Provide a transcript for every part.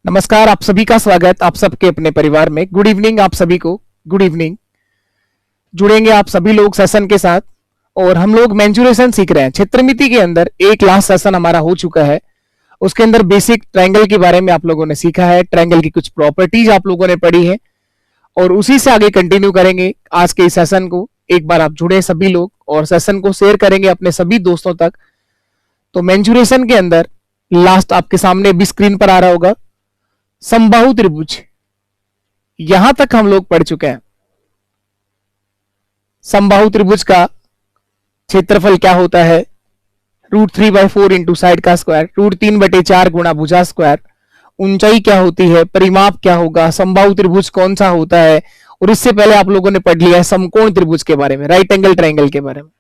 नमस्कार, आप सभी का स्वागत आप सबके अपने परिवार में। गुड इवनिंग आप सभी को। Good evening. जुड़ेंगे आप सभी लोग सेशन के साथ और हम लोग मेंसुरेशन सीख रहे हैं। क्षेत्रमिति के अंदर एक लास्ट सेशन हमारा हो चुका है। उसके अंदर बेसिक ट्रायंगल के बारे में आप लोगों ने सीखा है, ट्रायंगल की कुछ प्रॉपर्टीज आप लोगों ने पढ़ी है और उसी से आगे कंटिन्यू करेंगे आज के इस सेशन को। एक बार आप जुड़े सभी लोग और सेशन को शेयर करेंगे अपने सभी दोस्तों तक। तो मेंसुरेशन के अंदर लास्ट आपके सामने भी स्क्रीन पर आ रहा होगा समबाहु त्रिभुज। यहां तक हम लोग पढ़ चुके हैं। समबाहु त्रिभुज का क्षेत्रफल क्या होता है, √3/4 इंटू साइड का स्क्वायर, √3/4 गुणा भुजा स्क्वायर, ऊंचाई क्या होती है, परिमाप क्या होगा, समबाहु त्रिभुज कौन सा होता है। और इससे पहले आप लोगों ने पढ़ लिया है समकोण त्रिभुज के बारे में, राइट एंगल ट्रायंगल के बारे में।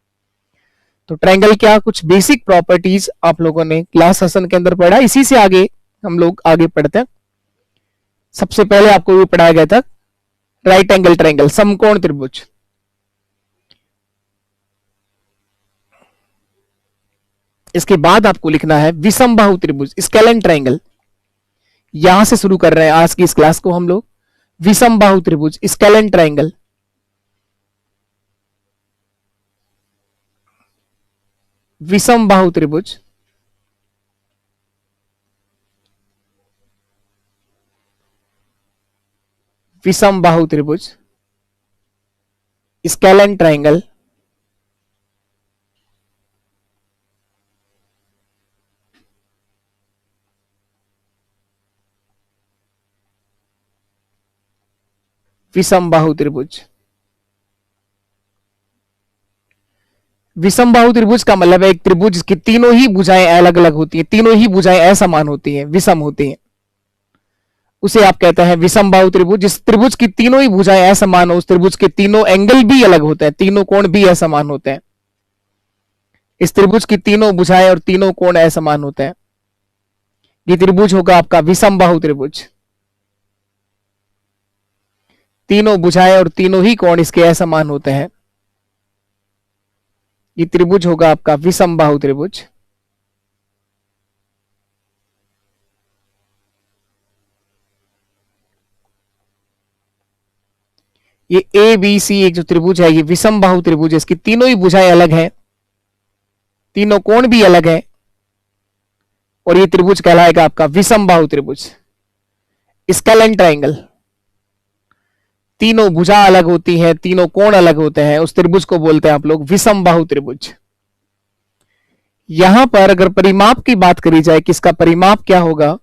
तो ट्रायंगल क्या कुछ बेसिक प्रॉपर्टीज आप लोगों ने क्लास सेशन के अंदर पढ़ा। इसी से आगे हम लोग आगे पढ़ते हैं। सबसे पहले आपको ये पढ़ाया गया था राइट एंगल ट्रायंगल, समकोण त्रिभुज। इसके बाद आपको लिखना है विषमबाहु त्रिभुज, स्केलेन ट्रायंगल। यहां से शुरू कर रहे हैं आज की इस क्लास को हम लोग। विषमबाहु त्रिभुज, स्केलेन ट्रायंगल। विषमबाहु त्रिभुज, विषमबाहु त्रिभुज, स्केलेन ट्रायंगल। विषमबाहु त्रिभुज। विषमबाहु त्रिभुज का मतलब है एक त्रिभुज जिसकी तीनों ही भुजाएं अलग अलग होती हैं, तीनों ही भुजाएं असमान होती हैं, विषम होती हैं, उसे आप कहते हैं विषमबाहु त्रिभुज। जिस त्रिभुज की तीनों ही भुजाएं असमान हो, उस त्रिभुज के तीनों एंगल भी अलग होते हैं, तीनों कोण भी असमान होते हैं। इस त्रिभुज की तीनों भुजाएं और तीनों कोण असमान होते हैं। ये त्रिभुज होगा आपका विषमबाहु त्रिभुज। तीनों भुजाएं और तीनों ही कोण इसके असमान होते हैं। ये त्रिभुज होगा आपका विषमबाहु त्रिभुज। ये ए बी सी एक जो त्रिभुज है, ये विषमबाहु त्रिभुज है। इसकी तीनों ही भुजाएं अलग हैं, तीनों कोण भी अलग हैं और ये त्रिभुज कहलाएगा आपका विषमबाहु त्रिभुज, स्केलेन ट्रायंगल। तीनों भुजा अलग होती हैं, तीनों कोण अलग होते हैं, उस त्रिभुज को बोलते हैं आप लोग विषमबाहु त्रिभुज। यहां पर अगर परिमाप की बात करी जाए कि इसका परिमाप क्या होगा,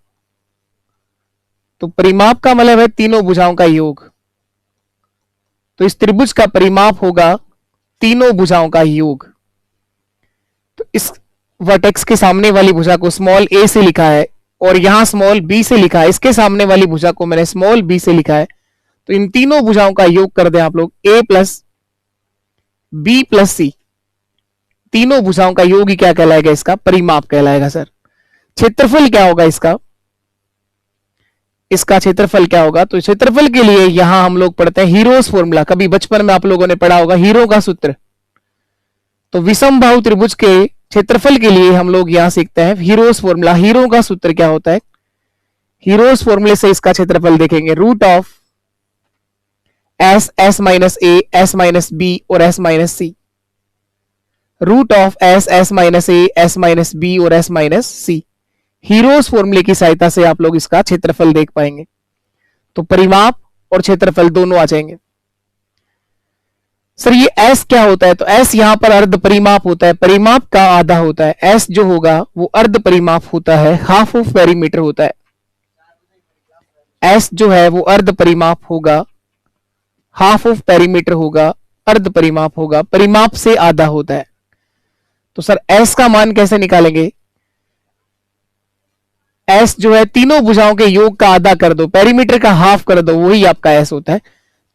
तो परिमाप का मतलब है तीनों भुजाओं का योग। तो इस त्रिभुज का परिमाप होगा तीनों भुजाओं का योग। तो इस वर्टेक्स के सामने वाली भुजा को स्मॉल ए से लिखा है और यहां स्मॉल बी से लिखा है, इसके सामने वाली भुजा को मैंने स्मॉल बी से लिखा है। तो इन तीनों भुजाओं का योग कर दें आप लोग a प्लस बी प्लस सी। तीनों भुजाओं का योग ही क्या कहलाएगा, इसका परिमाप कहलाएगा। सर क्षेत्रफल क्या होगा इसका, इसका क्षेत्रफल क्या होगा। तो क्षेत्रफल के लिए यहां हम लोग पढ़ते हैं हीरोज फॉर्मूला। कभी बचपन में आप लोगों ने पढ़ा होगा हीरो का सूत्र। तो विषमबाहु त्रिभुज के क्षेत्रफल के लिए हम लोग यहां सीखते हैं हीरोज फॉर्मूला। हीरो का सूत्र क्या होता है, हीरोज फॉर्मूले से इसका क्षेत्रफल देखेंगे root of S minus A, S minus B और S minus C. Root of S minus A, S minus B और एस माइनस सी। हीरोज फॉर्मूले की सहायता से आप लोग इसका क्षेत्रफल देख पाएंगे। तो परिमाप और क्षेत्रफल दोनों आ जाएंगे। सर ये एस क्या होता है, तो एस यहां पर अर्ध परिमाप होता है, परिमाप का आधा होता है। एस जो होगा वो अर्ध परिमाप होता है, हाफ ऑफ पेरीमीटर होता है। एस जो है वो अर्ध परिमाप होगा, हाफ ऑफ पेरीमीटर होगा, अर्ध परिमाप होगा, परिमाप से आधा होता है। तो सर एस का मान कैसे निकालेंगे, एस जो है तीनों भुजाओं के योग का आधा कर दो, पेरीमीटर का हाफ कर दो, वही आपका एस होता है।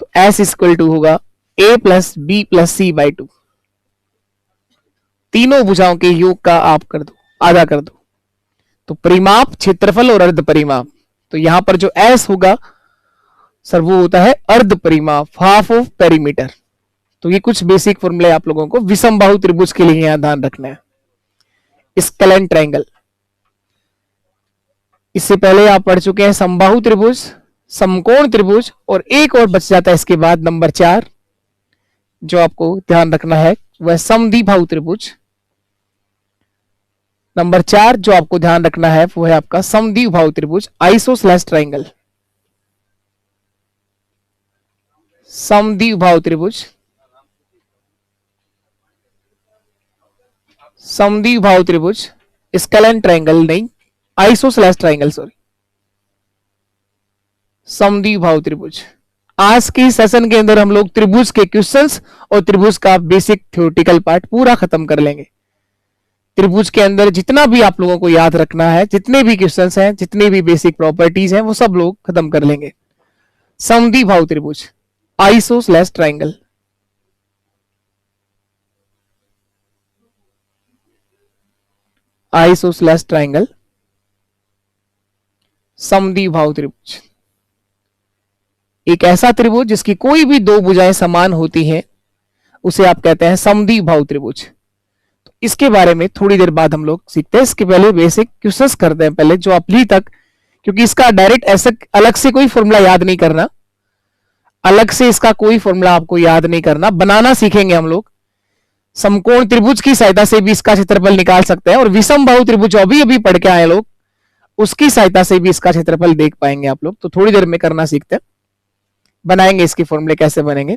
तो एस इक्वल टू होगा a plus B plus C by 2। तीनों भुजाओं के योग का आप कर दो, आधा कर दो। तो परिमाप, क्षेत्रफल और अर्ध परिमाप। तो यहां पर जो एस होगा सर वो होता है अर्ध परिमाप, हाफ ऑफ पेरीमीटर। तो ये कुछ बेसिक फॉर्मूले आप लोगों को विषमबाहु त्रिभुज के लिए यहां ध्यान रखना है। स्केलेन ट्रायंगल, इससे पहले आप पढ़ चुके हैं समबाहु त्रिभुज, समकोण त्रिभुज, और एक और बच जाता है इसके बाद नंबर 4 जो आपको ध्यान रखना है वह समद्विबाहु त्रिभुज। नंबर 4 जो आपको ध्यान रखना है वो है आपका समद्विबाहु त्रिभुज, आइसोसेलेस ट्रायंगल, समद्विबाहु त्रिभुज, समद्विबाहु त्रिभुज, स्केलेन ट्रायंगल नहीं, आइसोसेलेस ट्रायंगल, सॉरी, समद्विबाहु त्रिभुज। आज के सेशन के अंदर हम लोग त्रिभुज के क्वेश्चंस और त्रिभुज का बेसिक थ्योरेटिकल पार्ट पूरा खत्म कर लेंगे। त्रिभुज के अंदर जितना भी आप लोगों को याद रखना है, जितने भी क्वेश्चंस हैं, जितने भी बेसिक प्रॉपर्टीज हैं, वो सब लोग खत्म कर लेंगे। समद्विबाहु त्रिभुज, आइसोसेलेस ट्रायंगल, आइसोसेलेस ट्रायंगल, समद्विबाहु त्रिभुज, एक ऐसा त्रिभुज जिसकी कोई भी दो भुजाएं समान होती हैं उसे आप कहते हैं समद्विबाहु त्रिभुज। तो इसके बारे में थोड़ी देर बाद हम लोग सीखते हैं। इसके पहले बेसिक क्वेश्चंस करते हैं पहले जो आप ली तक, क्योंकि इसका डायरेक्ट ऐसा अलग से कोई फॉर्मूला याद नहीं करना, अलग से इसका कोई फॉर्मूला आपको याद नहीं करना, बनाना सीखेंगे हम लोग। समकोण त्रिभुज की सहायता से भी इसका क्षेत्रफल निकाल सकते हैं, और विषम बाहु त्रिभुज अभी अभी पढ़ के आए लोग, उसकी सहायता से भी इसका क्षेत्रफल देख पाएंगे आप लोग। तो थोड़ी देर में करना सीखते हैं, बनाएंगे इसके फॉर्मूले कैसे बनेंगे।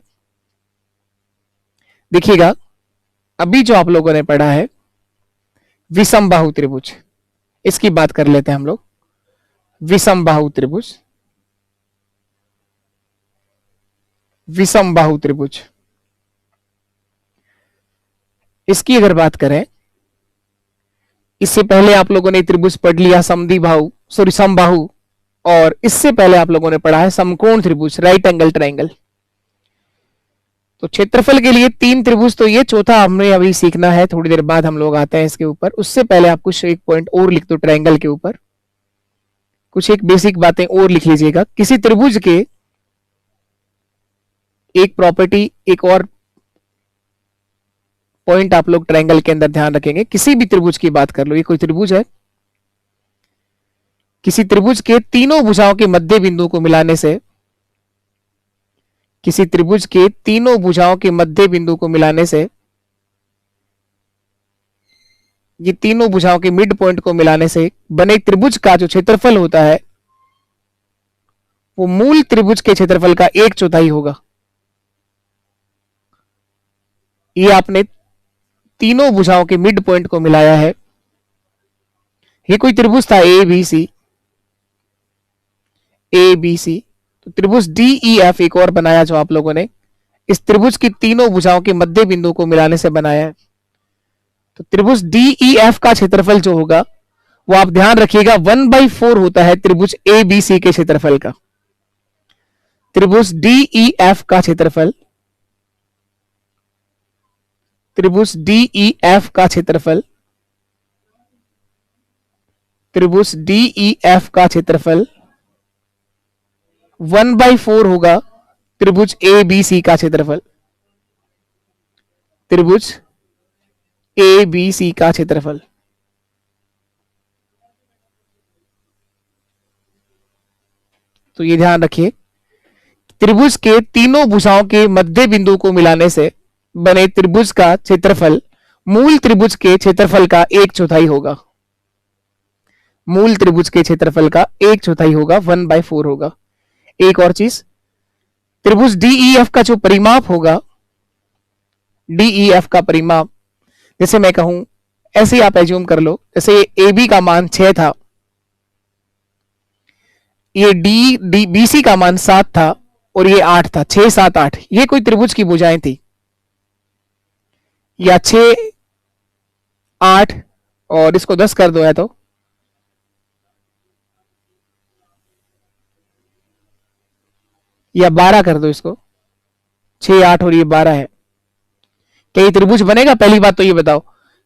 देखिएगा अभी जो आप लोगों ने पढ़ा है विषम बाहु त्रिभुज, इसकी बात कर लेते हैं हम लोग। विषम बाहु त्रिभुज, विषम बाहु त्रिभुज, इसकी अगर बात करें, इससे पहले आप लोगों ने त्रिभुज पढ़ लिया समद्विबाहु, सॉरी समबाहु, और इससे पहले आप लोगों ने पढ़ा है समकोण त्रिभुज, राइट एंगल ट्रायंगल। तो क्षेत्रफल के लिए 3 त्रिभुज तो ये, चौथा हमने अभी सीखना है, थोड़ी देर बाद हम लोग आते हैं इसके ऊपर। उससे पहले आप कुछ एक पॉइंट और लिख दो ट्रायंगल के ऊपर, कुछ एक बेसिक बातें और लिख लीजिएगा। किसी त्रिभुज के एक प्रॉपर्टी, एक और पॉइंट आप लोग ट्रायंगल के अंदर ध्यान रखेंगे। किसी भी त्रिभुज की बात कर लो, ये कोई त्रिभुज है, किसी त्रिभुज के तीनों भुजाओं के मध्य बिंदु को मिलाने से, किसी त्रिभुज के तीनों भुजाओं के मध्य बिंदु को मिलाने से, ये तीनों भुजाओं के मिड पॉइंट को मिलाने से बने त्रिभुज का जो क्षेत्रफल होता है वो मूल त्रिभुज के क्षेत्रफल का 1/4 होगा। ये आपने तीनों भुजाओं के मिड पॉइंट को मिलाया है। ये कोई त्रिभुज था ए बी सी, ए बी सी, तो त्रिभुज डी ई एफ एक और बनाया जो आप लोगों ने इस त्रिभुज की तीनों भुजाओं के मध्य बिंदु को मिलाने से बनाया है। तो त्रिभुज डी ई एफ का क्षेत्रफल जो होगा वो आप ध्यान रखिएगा 1/4 होता है त्रिभुज ए बी सी के क्षेत्रफल का। त्रिभुज डी ई एफ का क्षेत्रफल, त्रिभुज डी ई एफ का क्षेत्रफल, त्रिभुज डी ई एफ का क्षेत्रफल 1/4 होगा त्रिभुज ए बी सी का क्षेत्रफल, त्रिभुज ए बी सी का क्षेत्रफल। तो ये ध्यान रखिए, त्रिभुज के तीनों भुजाओं के मध्य बिंदु को मिलाने से बने त्रिभुज का क्षेत्रफल मूल त्रिभुज के क्षेत्रफल का 1/4 होगा। मूल त्रिभुज के क्षेत्रफल का 1/4 होगा, 1/4 होगा। एक और चीज, त्रिभुज डीईएफ का जो परिमाप होगा, डीईएफ का परिमाप, जैसे मैं कहूं, ऐसे ही आप एज्यूम कर लो, जैसे ए बी का मान 6 था, ये डी बी सी का मान 7 था और ये 8 था, 6 7 8, ये कोई त्रिभुज की भुजाएं थी, या 6 8 और इसको 10 कर दो, है तो या 12 कर दो, इसको 6 8 और ये 12 है, क्या ये त्रिभुज बनेगा? पहली बात तो ये बताओ,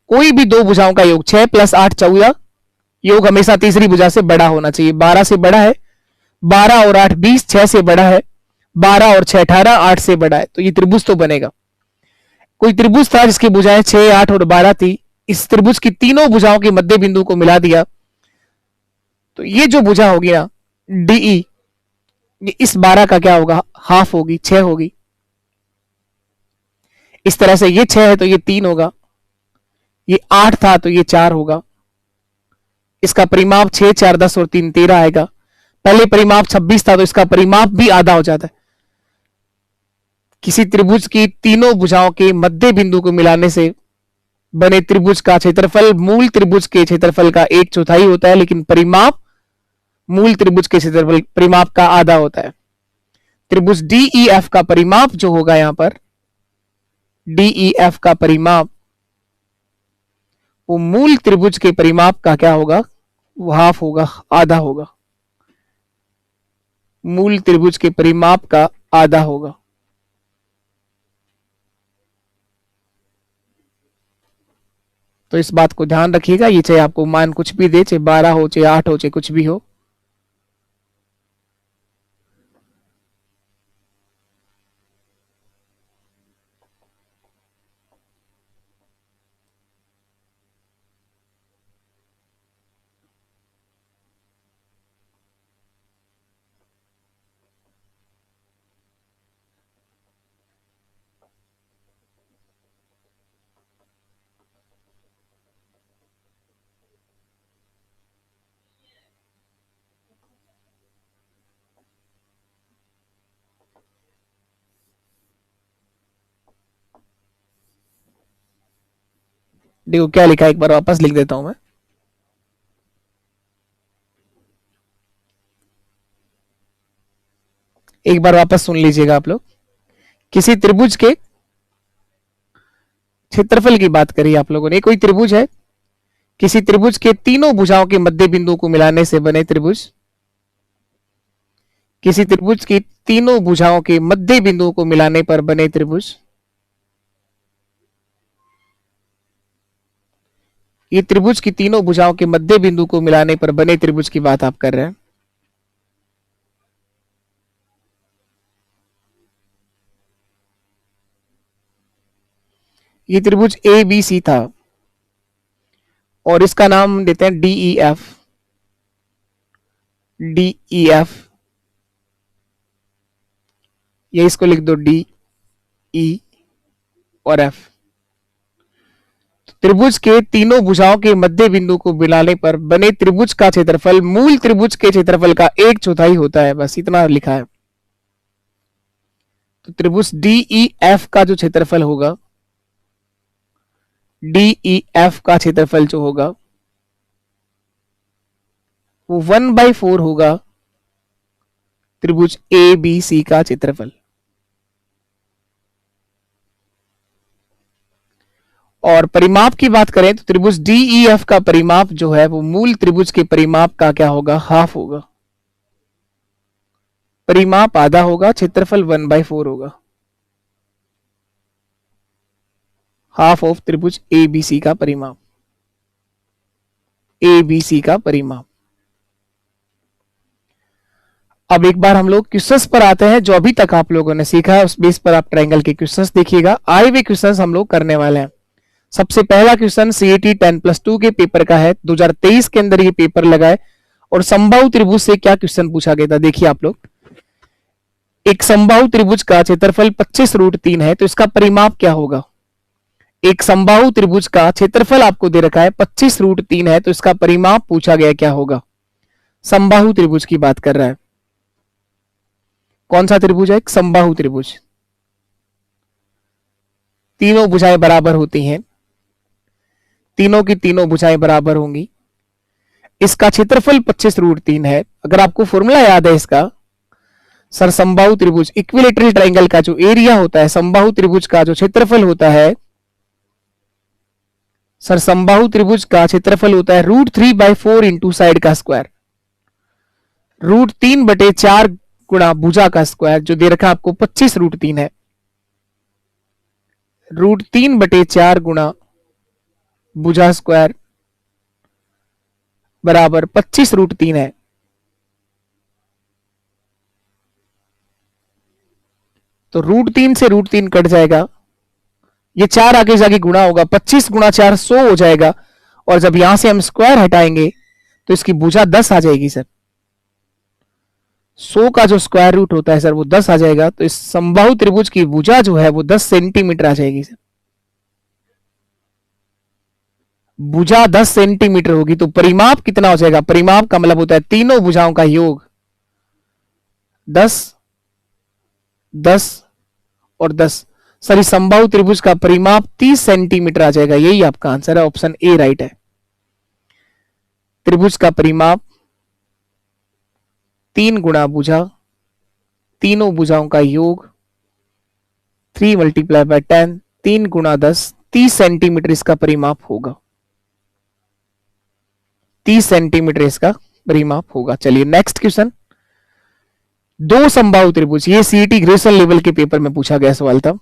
कोई भी दो भुजाओं का योग 6 + 8 14, योग हमेशा तीसरी भुजा से बड़ा होना चाहिए। 12 से बड़ा है, 12 और 8 20, 6 से बड़ा है, 12 और 6 18, 8 से बड़ा है, तो ये त्रिभुज तो बनेगा। कोई त्रिभुज था जिसकी भुजाएं 6 8 और 12 थी, इस त्रिभुज की तीनों भुजाओं के मध्य बिंदु को मिला दिया तो ये जो भुजा होगी ना डीई, ये इस 12 का क्या होगा, हाफ होगी, 6 होगी। इस तरह से ये 6 है तो ये 3 होगा, ये 8 था तो ये 4 होगा। इसका परिमाप 6 4 10 और 3 13 आएगा। पहले परिमाप 26 था तो इसका परिमाप भी आधा हो जाता है। किसी त्रिभुज की तीनों भुजाओं के मध्य बिंदु को मिलाने से बने त्रिभुज का क्षेत्रफल मूल त्रिभुज के क्षेत्रफल का 1/4 होता है, लेकिन परिमाप मूल त्रिभुज के क्षेत्रफल परिमाप का आधा होता है। त्रिभुज डीईएफ का परिमाप जो होगा यहां पर, डीईएफ का परिमाप वो मूल त्रिभुज के परिमाप का क्या होगा, वो हाफ होगा, आधा होगा। मूल त्रिभुज के परिमाप का आधा होगा। तो इस बात को ध्यान रखिएगा, ये चाहे आपको मान कुछ भी दे, चाहे 12 हो, चाहे 8 हो, चाहे कुछ भी हो। देखो क्या लिखा है, एक बार वापस लिख देता हूं मैं। एक बार वापस सुन लीजिएगा आप लोग। किसी त्रिभुज के क्षेत्रफल की बात करी आप लोगों ने। कोई त्रिभुज है, किसी त्रिभुज के तीनों भुजाओं के मध्य बिंदु को मिलाने से बने त्रिभुज, किसी त्रिभुज की तीनों भुजाओं के मध्य बिंदु को मिलाने पर बने त्रिभुज, ये त्रिभुज की तीनों भुजाओं के मध्य बिंदु को मिलाने पर बने त्रिभुज की बात आप कर रहे हैं। ये त्रिभुज ए बी सी था और इसका नाम देते हैं डीईएफ। डीईएफ, ये इसको लिख दो डी ई और एफ। त्रिभुज के तीनों भुजाओं के मध्य बिंदु को मिलाने पर बने त्रिभुज का क्षेत्रफल मूल त्रिभुज के क्षेत्रफल का 1/4 होता है, बस इतना लिखा है। तो त्रिभुज डीईएफ का जो क्षेत्रफल होगा, डीईएफ का क्षेत्रफल जो होगा वो 1/4 होगा त्रिभुज ए बी सी का क्षेत्रफल। और परिमाप की बात करें तो त्रिभुज डीईएफ का परिमाप जो है वो मूल त्रिभुज के परिमाप का क्या होगा, हाफ होगा। परिमाप आधा होगा, क्षेत्रफल 1/4 होगा, हाफ ऑफ त्रिभुज एबीसी का परिमाप। एबीसी का परिमाप। अब एक बार हम लोग क्वेश्चंस पर आते हैं। जो अभी तक आप लोगों ने सीखा है उस बेस पर आप ट्रायंगल के क्वेश्चंस देखिएगा। आए हुए क्वेश्चंस हम लोग करने वाले हैं। सबसे पहला क्वेश्चन सीईटी 10+2 के पेपर का है, 2023 के अंदर ये पेपर लगा है। और समबाहु त्रिभुज से क्या क्वेश्चन पूछा गया था, देखिए आप लोग। एक समबाहु त्रिभुज का क्षेत्रफल 25√3 है, तो इसका परिमाप क्या होगा। एक समबाहु त्रिभुज का क्षेत्रफल आपको दे रखा है 25√3 है, तो इसका परिमाप पूछा गया क्या होगा। समबाहु त्रिभुज की बात कर रहा है। कौन सा त्रिभुज है, एक समबाहु त्रिभुज। तीनों भुजाएं बराबर होती हैं, तीनों की तीनों भुजाएं बराबर होंगी। इसका क्षेत्रफल 25√3 है। अगर आपको फॉर्मूला याद है इसका, सर समबाहु त्रिभुज इक्विलेटरल ट्रायंगल का जो एरिया होता है, समबाहु त्रिभुज का जो क्षेत्रफल होता है, सर समबाहु त्रिभुज का क्षेत्रफल होता है √3/4 इंटू साइड का स्क्वायर। √3/4 गुणा भुजा का स्क्वायर, जो दे रखा आपको 25√3 है। √3/4 गुणा भुजा स्क्वायर बराबर 25√3 है। तो √3 से √3 कट जाएगा, ये 4 आगे जाके गुणा होगा, 25 गुणा 4 100 हो जाएगा। और जब यहां से हम स्क्वायर हटाएंगे तो इसकी भुजा 10 आ जाएगी सर। 100 का जो स्क्वायर रूट होता है सर वो 10 आ जाएगा, तो इस समबाहु त्रिभुज की भुजा जो है वो 10 सेंटीमीटर आ जाएगी सर। भुजा 10 सेंटीमीटर होगी तो परिमाप कितना हो जाएगा? परिमाप का मतलब होता है तीनों भुजाओं का योग, 10 10 और 10। सर इस समबाहु त्रिभुज का परिमाप 30 सेंटीमीटर आ जाएगा। यही आपका आंसर है, ऑप्शन ए राइट है। त्रिभुज का परिमाप 3 गुणा भुजा, तीनों भुजाओं का योग 3 मल्टीप्लाई बाय 10, 3 गुणा 10, 30 सेंटीमीटर इसका परिमाप होगा। 30 सेंटीमीटर इसका परिमाप होगा। चलिए नेक्स्ट क्वेश्चन। दो समबाहु त्रिभुज, ये सीईटी ग्रेजुएशन लेवल के पेपर में पूछा गया सवाल था।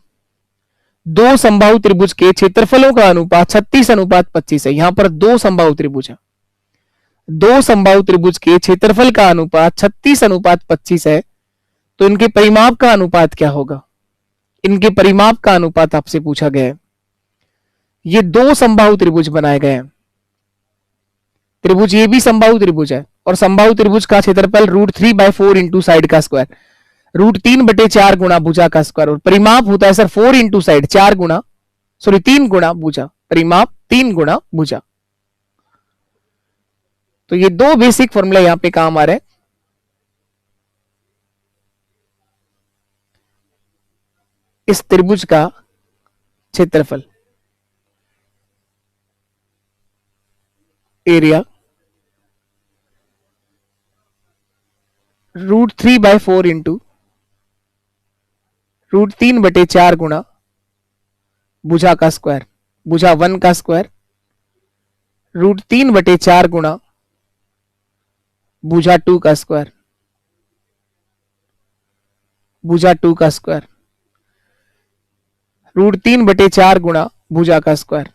दो समबाहु त्रिभुज के क्षेत्रफलों का अनुपात 36:25 है। यहां पर दो समबाहु त्रिभुज है, दो समबाहु त्रिभुज के क्षेत्रफल का अनुपात 36:25 है, तो इनके परिमाप का अनुपात क्या होगा? इनके परिमाप का अनुपात आपसे पूछा गया है। ये दो समबाहु त्रिभुज बनाए गए हैं। त्रिभुज ये भी समबाहु त्रिभुज है और समबाहु त्रिभुज का क्षेत्रफल √3/4 इंटू साइड का स्क्वायर, √3/4 गुणा भुजा का स्क्वायर, और परिमाप होता है सर 4 इंटू साइड, 3 गुणा भुजा, परिमाप 3 गुणा भुजा। तो ये दो बेसिक फॉर्मूला यहां पे काम आ रहे हैं। इस त्रिभुज का क्षेत्रफल, एरिया √3/4 इंटू √3/4 गुणा भुजा का स्क्वायर, भुजा 1 का स्क्वायर, √3/4 गुणा भुजा 2 का स्क्वायर, भुजा 2 का स्क्वायर, √3/4 गुणा भुजा का स्क्वायर।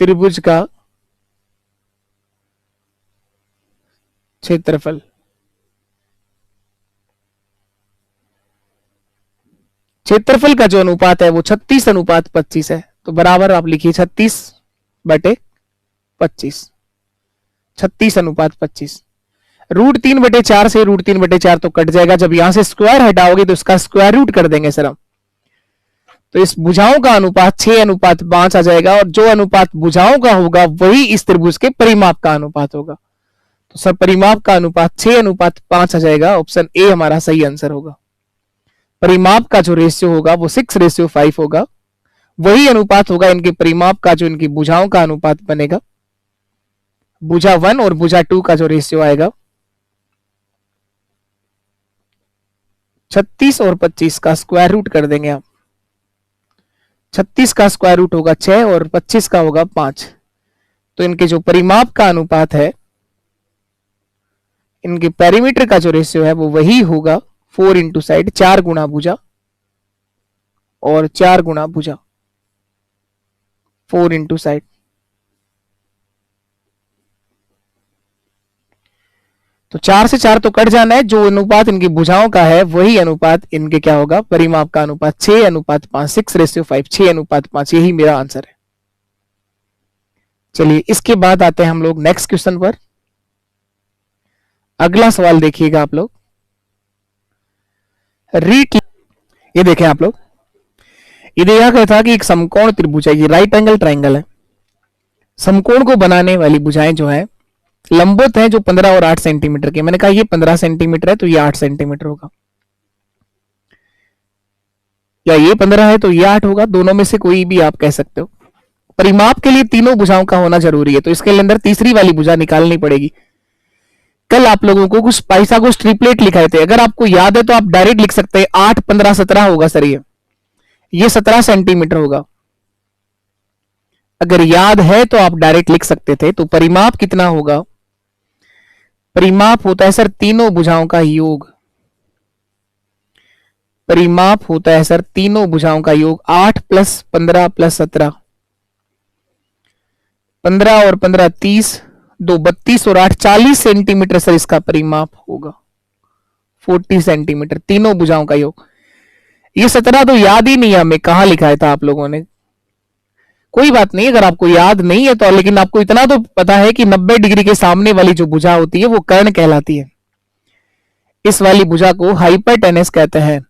त्रिभुज का क्षेत्रफल, क्षेत्रफल का जो अनुपात है वो 36:25 है, तो बराबर आप लिखिए 36/25, 36:25। √3/4 से √3/4 तो कट जाएगा, जब यहां से स्क्वायर हटाओगे तो इसका स्क्वायर रूट कर देंगे सर हम, तो इस भुजाओं का अनुपात 6:5 आ जाएगा, और जो अनुपात भुजाओं का होगा वही इस त्रिभुज के परिमाप का अनुपात होगा। तो सर परिमाप का अनुपात 6:5 आ जाएगा, ऑप्शन ए हमारा सही आंसर होगा। परिमाप का जो रेशियो होगा वो 6:5 होगा, वही अनुपात होगा इनके परिमाप का जो इनकी भुजाओं का अनुपात बनेगा। भुजा 1 और भुजा 2 का जो रेशियो आएगा, 36 और 25 का स्क्वायर रूट कर देंगे आप। 36 का स्क्वायर रूट होगा 6 और 25 का होगा 5, तो इनके जो परिमाप का अनुपात है, इनके पेरीमीटर का जो रेशियो है वो वही होगा 4 इंटू साइड, 4 गुणा भुजा और 4 गुणा भुजा, 4 इंटू साइड। तो 4 से 4 तो कट जाना है, जो अनुपात इनकी भुजाओं का है वही अनुपात इनके क्या होगा? परिमाप का अनुपात 6:5, 6:5, 6:5, यही मेरा आंसर है। चलिए इसके बाद आते हैं हम लोग नेक्स्ट क्वेश्चन पर। अगला सवाल देखिएगा आप लोग, ये देखें आप लोग, ये देखा गया था कि एक समकोण त्रिभुज है, ये राइट एंगल ट्राइंगल है। समकोण को बनाने वाली भुजाएं जो है लंबवत है, जो 15 और 8 सेंटीमीटर के। मैंने कहा ये 15 सेंटीमीटर है तो ये 8 सेंटीमीटर होगा, या ये 15 है तो ये 8 होगा, दोनों में से कोई भी आप कह सकते हो। परिमाप के लिए तीनों भुजाओं का होना जरूरी है, तो इसके अंदर तीसरी वाली भुजा निकालनी पड़ेगी। कल आप लोगों को कुछ पाइथागोरस ट्रिपलेट लिखाए थे, अगर आपको याद है तो आप डायरेक्ट लिख सकते हैं 8, 15, 17 होगा सर। ये 17 सेंटीमीटर होगा, अगर याद है तो आप डायरेक्ट लिख सकते थे। तो परिमाप कितना होगा? परिमाप होता है सर तीनों भुजाओं का योग, परिमाप होता है सर तीनों भुजाओं का योग, 8 + 15 + 17, 15 और 15 30, 2 32 और 8 40 सेंटीमीटर सर इसका परिमाप होगा, 40 सेंटीमीटर, तीनों भुजाओं का योग। ये 17 तो याद ही नहीं है हमें, कहां लिखा था आप लोगों ने? कोई बात नहीं अगर आपको याद नहीं है तो, लेकिन आपको इतना तो पता है कि 90 डिग्री के सामने वाली जो भुजा होती है वो कर्ण कहलाती है। इस वाली भुजा को हाइपोटेनस कहते हैं।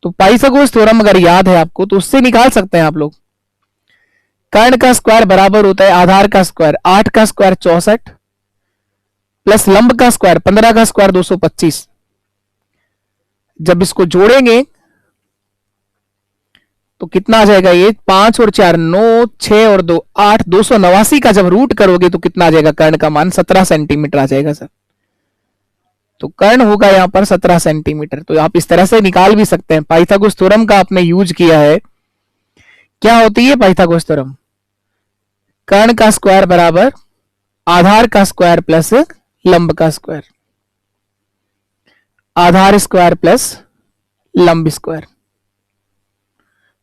तो पाइथागोरस थ्योरम अगर याद है आपको तो उससे निकाल सकते हैं आप लोग। कर्ण का स्क्वायर बराबर होता है आधार का स्क्वायर 8 का स्क्वायर 64 प्लस लंब का स्क्वायर 15 का स्क्वायर 225। जब इसको जोड़ेंगे तो कितना आ जाएगा, ये 5 और 4 9, 6 और 2 8, 289 का जब रूट करोगे तो कितना आ जाएगा, कर्ण का मान 17 सेंटीमीटर आ जाएगा सर। तो कर्ण होगा यहां पर 17 सेंटीमीटर। तो आप इस तरह से निकाल भी सकते हैं। पाइथागोरस थ्योरम का आपने यूज किया है। क्या होती है पाइथागोरस थ्योरम? कर्ण का स्क्वायर बराबर आधार का स्क्वायर प्लस लंब का स्क्वायर, आधार स्क्वायर प्लस लंब स्क्वायर।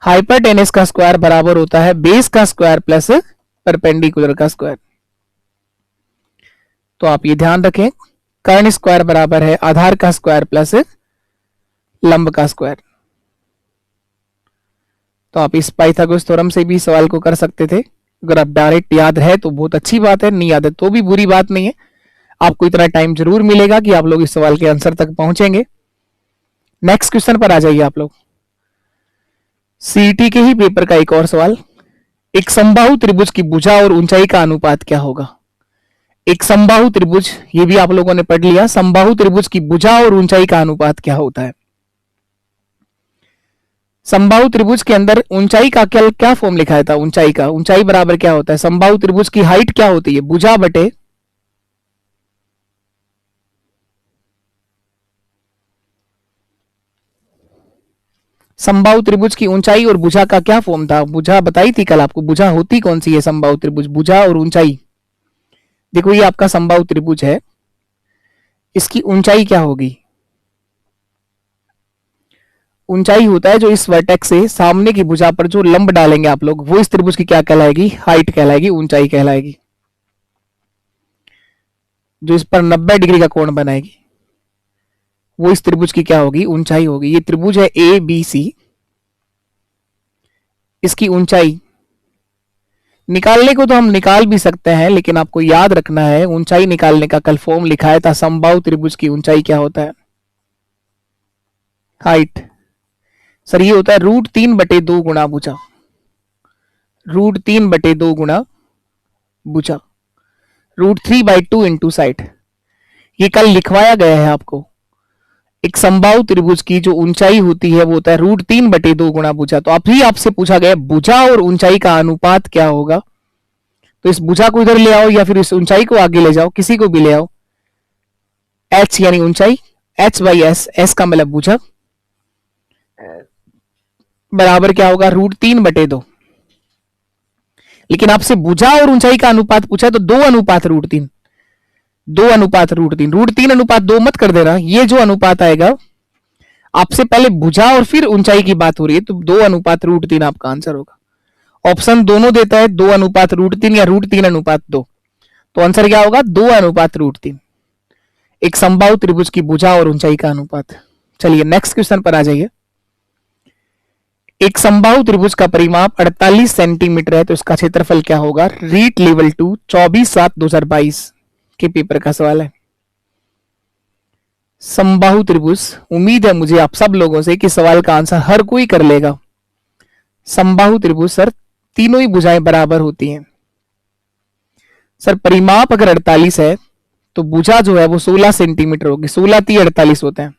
हाइपोटेनस का स्क्वायर बराबर होता है बेस का स्क्वायर प्लस परपेंडिकुलर का स्क्वायर। तो आप ये ध्यान रखें, कर्ण स्क्वायर बराबर है आधार का स्क्वायर प्लस लंब का स्क्वायर। तो आप इस पाइथागोरस थ्योरम से भी सवाल को कर सकते थे। अगर आप डायरेक्ट याद है तो बहुत अच्छी बात है, नहीं याद है तो भी बुरी बात नहीं है। आपको इतना टाइम जरूर मिलेगा कि आप लोग इस सवाल के आंसर तक पहुंचेंगे। नेक्स्ट क्वेश्चन पर आ जाइए आप लोग। सीईटी के ही पेपर का एक और सवाल। एक समबाहु त्रिभुज की भुजा और ऊंचाई का अनुपात क्या होगा? एक समबाहु त्रिभुज, ये भी आप लोगों ने पढ़ लिया। समबाहु त्रिभुज की भुजा और ऊंचाई का अनुपात क्या होता है? समबाहु त्रिभुज के अंदर ऊंचाई का क्या फॉर्म लिखा था? ऊंचाई का, ऊंचाई बराबर क्या होता है? समबाहु त्रिभुज की हाइट क्या होती है? भुजा बटे समबाहु त्रिभुज की ऊंचाई और भुजा का क्या फॉर्म था? भुजा बताई थी कल आपको। भुजा होती कौन सी है? समबाहु त्रिभुज, भुजा और ऊंचाई। देखो ये आपका समबाहु त्रिभुज है, इसकी ऊंचाई क्या होगी? ऊंचाई होता है जो इस वर्टेक्स से सामने की भुजा पर जो लंब डालेंगे आप लोग, वो इस त्रिभुज की क्या कहलाएगी? हाइट कहलाएगी, ऊंचाई कहलाएगी। जो इस पर 90 डिग्री का कोण बनाएगी वो इस त्रिभुज की क्या होगी? ऊंचाई होगी। ये त्रिभुज है ए बी सी, इसकी ऊंचाई निकालने को तो हम निकाल भी सकते हैं, लेकिन आपको याद रखना है ऊंचाई निकालने का कल फॉर्म लिखाया था। समबाहु त्रिभुज की ऊंचाई क्या होता है? हाइट। सर ये होता है √3/2 गुणा भुजा, √3/2 गुणा भुजा, √3/2 इंटू साइड। ये कल लिखवाया गया है आपको। एक समबाहु त्रिभुज की जो ऊंचाई होती है वो होता है √3/2 गुणा भुजा। तो अभी आपसे पूछा गया भुजा और ऊंचाई का अनुपात क्या होगा? तो इस भुजा को इधर ले आओ या फिर इस ऊंचाई को आगे ले जाओ, किसी को भी ले आओ। h यानी ऊंचाई, h/s, s का मतलब भुजा, बराबर क्या होगा? √3/2। लेकिन आपसे भुजा और ऊंचाई का अनुपात पूछा है तो 2:√3, 2:√3, √3:2 मत कर देना। ये जो अनुपात आएगा, आपसे पहले भुजा और फिर ऊंचाई की बात हो रही है, तो 2:√3 आपका आंसर होगा। ऑप्शन दोनों देता है 2:√3 या √3:2। तो आंसर क्या होगा? 2:√3। एक समबाहु त्रिभुज की भुजा और ऊंचाई का अनुपात। चलिए नेक्स्ट क्वेश्चन पर आ जाइए। एक समबाहु त्रिभुज का परिमाप 48 सेंटीमीटर है तो इसका क्षेत्रफल क्या होगा? रीट लेवल 2 24/7/2022 के पेपर का सवाल है। समबाहु त्रिभुज, उम्मीद है मुझे आप सब लोगों से कि सवाल का आंसर हर कोई कर लेगा। समबाहु त्रिभुज सर तीनों ही भुजाएं बराबर होती हैं। सर परिमाप अगर 48 है तो भुजा जो है वो 16 सेंटीमीटर होगी। 16 × 3 = 48 होते हैं।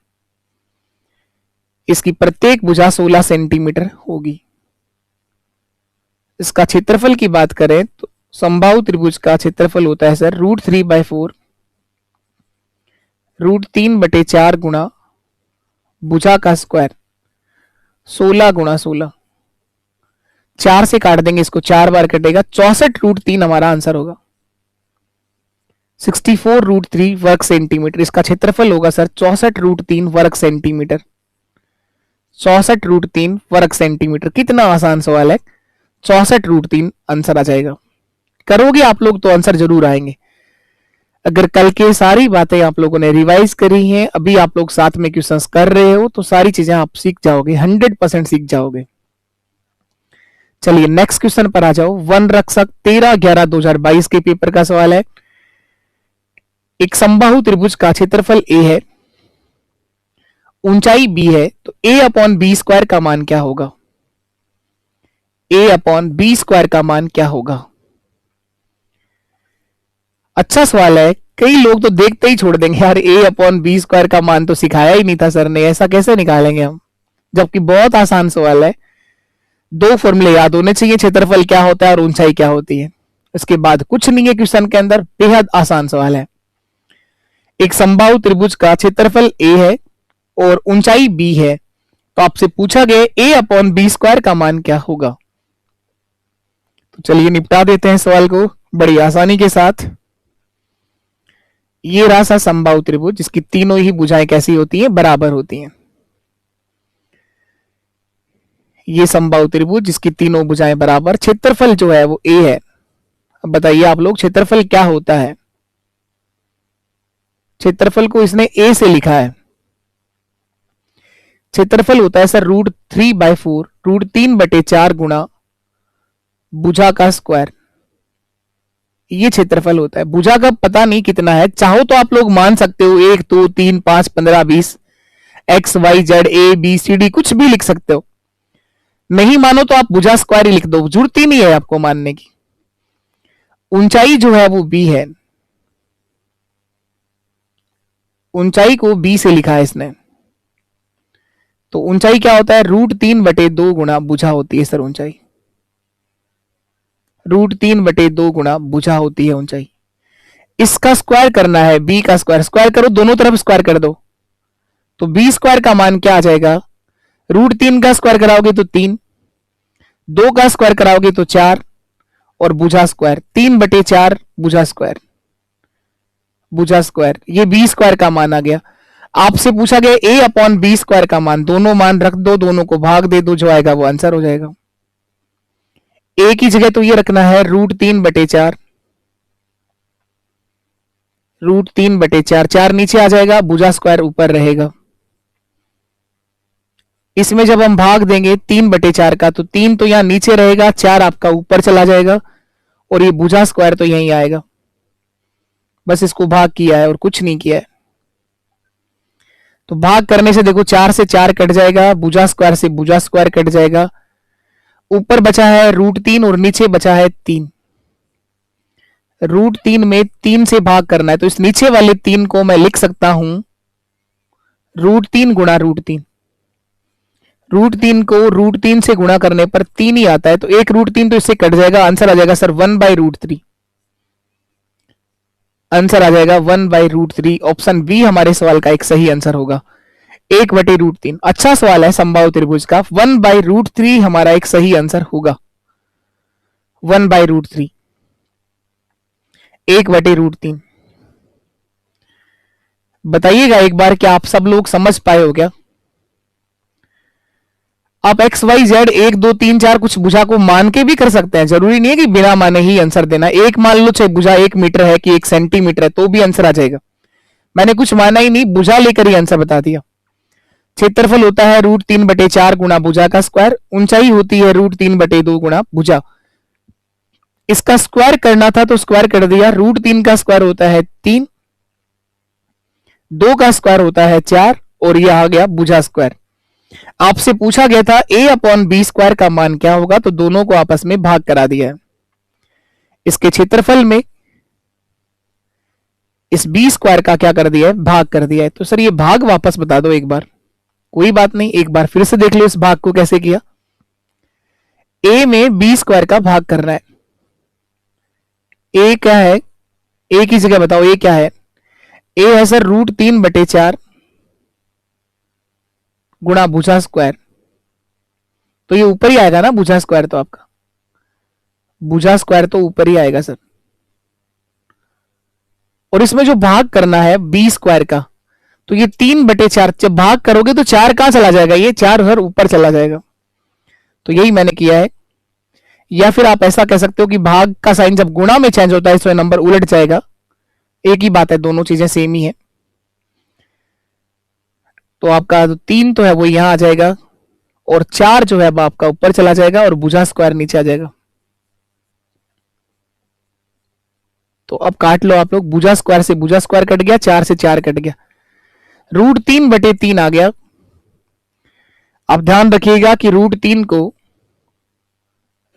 इसकी प्रत्येक भुजा 16 सेंटीमीटर होगी। इसका क्षेत्रफल की बात करें तो समबाहु त्रिभुज का क्षेत्रफल होता है सर √3/4, √3/4 गुणा भुजा का स्क्वायर 16 × 16। 4 से काट देंगे इसको, 4 बार कटेगा, 64√3 हमारा आंसर होगा। 64√3 वर्ग सेंटीमीटर इसका क्षेत्रफल होगा सर 64√3 वर्ग सेंटीमीटर। 64√3 वर्ग सेंटीमीटर। कितना आसान सवाल है, 64√3 आंसर आ जाएगा। करोगे आप लोग तो आंसर जरूर आएंगे। अगर कल के सारी बातें आप लोगों ने रिवाइज करी हैं, अभी आप लोग साथ में क्वेश्चंस कर रहे हो, तो सारी चीजें आप सीख जाओगे, 100% सीख जाओगे। चलिए नेक्स्ट क्वेश्चन पर आ जाओ। वन रक्षक 13/11/2022 के पेपर का सवाल है। एक समबाहु त्रिभुज का क्षेत्रफल ए है, ऊंचाई बी है, तो ए अपॉन बी स्क्वायर का मान क्या होगा? ए अपॉन बी स्क्वायर का मान क्या होगा? अच्छा सवाल है। कई लोग तो देखते ही छोड़ देंगे, यार ए अपॉन बी स्क्वायर का मान तो सिखाया ही नहीं था सर ने, ऐसा कैसे निकालेंगे हम? जबकि बहुत आसान सवाल है। दो फॉर्मूले याद होने चाहिए, क्षेत्रफल क्या होता है और ऊंचाई क्या होती है। उसके बाद कुछ नहीं है क्वेश्चन के अंदर, बेहद आसान सवाल है। एक समबाहु त्रिभुज का क्षेत्रफल ए है और ऊंचाई बी है, तो आपसे पूछा गया ए अपॉन बी स्क्वायर का मान क्या होगा? तो चलिए निपटा देते हैं सवाल को बड़ी आसानी के साथ। ये रहा सा समबाहु त्रिभुज जिसकी तीनों ही भुजाएं कैसी होती हैं? बराबर होती हैं। ये समबाहु त्रिभुज जिसकी तीनों भुजाएं बराबर, क्षेत्रफल जो है वो ए है। अब बताइए आप लोग, क्षेत्रफल क्या होता है? क्षेत्रफल को इसने ए से लिखा है। क्षेत्रफल होता है सर √3/4, √3/4 गुणा भुजा का स्क्वायर। ये क्षेत्रफल होता है। भुजा का पता नहीं कितना है, चाहो तो आप लोग मान सकते हो 1 2 3 5 15 20, X Y Z A B C D कुछ भी लिख सकते हो। नहीं मानो तो आप भुजा स्क्वायर ही लिख दो, जरूरत ही नहीं है आपको मानने की। ऊंचाई जो है वो बी है, ऊंचाई को बी से लिखा है इसने। तो ऊंचाई क्या होता है? √3/2 गुणा भुजा होती है सर ऊंचाई। √3/2 गुणा भुजा होती है ऊंचाई। इसका स्क्वायर करना है, बी का स्क्वायर। स्क्वायर करो, दोनों तरफ स्क्वायर कर दो, तो बी स्क्वायर का मान क्या आ जाएगा? √3 का स्क्वायर कराओगे तो 3, 2 का स्क्वायर कराओगे तो 4, और भुजा स्क्वायर 3/4 भुजा स्क्वायर, भुजा स्क्वायर, ये बी स्क्वायर का मान आ गया। आपसे पूछा गया ए अपॉन बी स्क्वायर का मान, दोनों मान रख दो, दोनों को भाग दे दो, जो आएगा वो आंसर हो जाएगा। ए की जगह तो ये रखना है √3/4, √3/4, 4 नीचे आ जाएगा, भुजा स्क्वायर ऊपर रहेगा। इसमें जब हम भाग देंगे 3/4 का, तो 3 तो यहां नीचे रहेगा, 4 आपका ऊपर चला जाएगा, और ये भुजा स्क्वायर तो यहीं आएगा। बस इसको भाग किया है और कुछ नहीं किया है। तो भाग करने से देखो 4 से 4 कट जाएगा, भुजा स्क्वायर से भुजा स्क्वायर कट जाएगा, ऊपर बचा है √3 और नीचे बचा है 3। √3 में 3 से भाग करना है, तो इस नीचे वाले 3 को मैं लिख सकता हूं √3 गुणा √3। √3 को √3 से गुणा करने पर 3 ही आता है, तो एक √3 तो इससे कट जाएगा, आंसर आ जाएगा सर 1/√3। आंसर आ जाएगा 1/√3। ऑप्शन बी हमारे सवाल का एक सही आंसर होगा, 1/√3। अच्छा सवाल है समबाहु त्रिभुज का, 1/√3 हमारा एक सही आंसर होगा। 1/√3, 1/√3। बताइएगा एक बार, क्या आप सब लोग समझ पाए हो क्या? आप एक्स वाई जेड 1 2 3 4 कुछ भुजा को मान के भी कर सकते हैं, जरूरी नहीं है कि बिना माने ही आंसर देना। एक मान लो चाहे भुजा 1 मीटर है कि 1 सेंटीमीटर है, तो भी आंसर आ जाएगा। मैंने कुछ माना ही नहीं, भुजा लेकर ही आंसर बता दिया। क्षेत्रफल होता है √3/4 गुणा भुजा का स्क्वायर, ऊंचाई होती है √3/2 गुणा भुजा। इसका स्क्वायर करना था तो स्क्वायर कर दिया। √3 का स्क्वायर होता है 3, 2 का स्क्वायर होता है 4, और यह आ गया भुजा स्क्वायर। आपसे पूछा गया था ए अपॉन बी स्क्वायर का मान क्या होगा, तो दोनों को आपस में भाग करा दिया है। इसके क्षेत्रफल में इस बी स्क्वायर का क्या कर दिया है? भाग कर दिया है। तो सर ये भाग वापस बता दो एक बार। कोई बात नहीं, एक बार फिर से देख लो इस भाग को कैसे किया। ए में बी स्क्वायर का भाग करना है। ए क्या है? ए की जगह बताओ ए क्या है? ए है सर √3/4 गुणा भुजा स्क्वायर। तो ये ऊपर ही आएगा ना भुजा स्क्वायर, तो आपका भुजा स्क्वायर तो ऊपर ही आएगा सर। और इसमें जो भाग करना है बी स्क्वायर का, तो ये 3/4, जब भाग करोगे तो 4 कहां चला जाएगा? ये 4 उधर ऊपर चला जाएगा। तो यही मैंने किया है। या फिर आप ऐसा कह सकते हो कि भाग का साइन जब गुणा में चेंज होता है तो नंबर उलट जाएगा। एक ही बात है, दोनों चीजें सेम ही है। तो आपका 3 तो है वो यहां आ जाएगा, और 4 जो है अब आपका ऊपर चला जाएगा और भुजा स्क्वायर नीचे आ जाएगा। तो अब काट लो आप लोग, भुजा स्क्वायर से भुजा स्क्वायर कट गया, 4 से 4 कट गया, √3/3 आ गया। अब ध्यान रखिएगा कि √3 को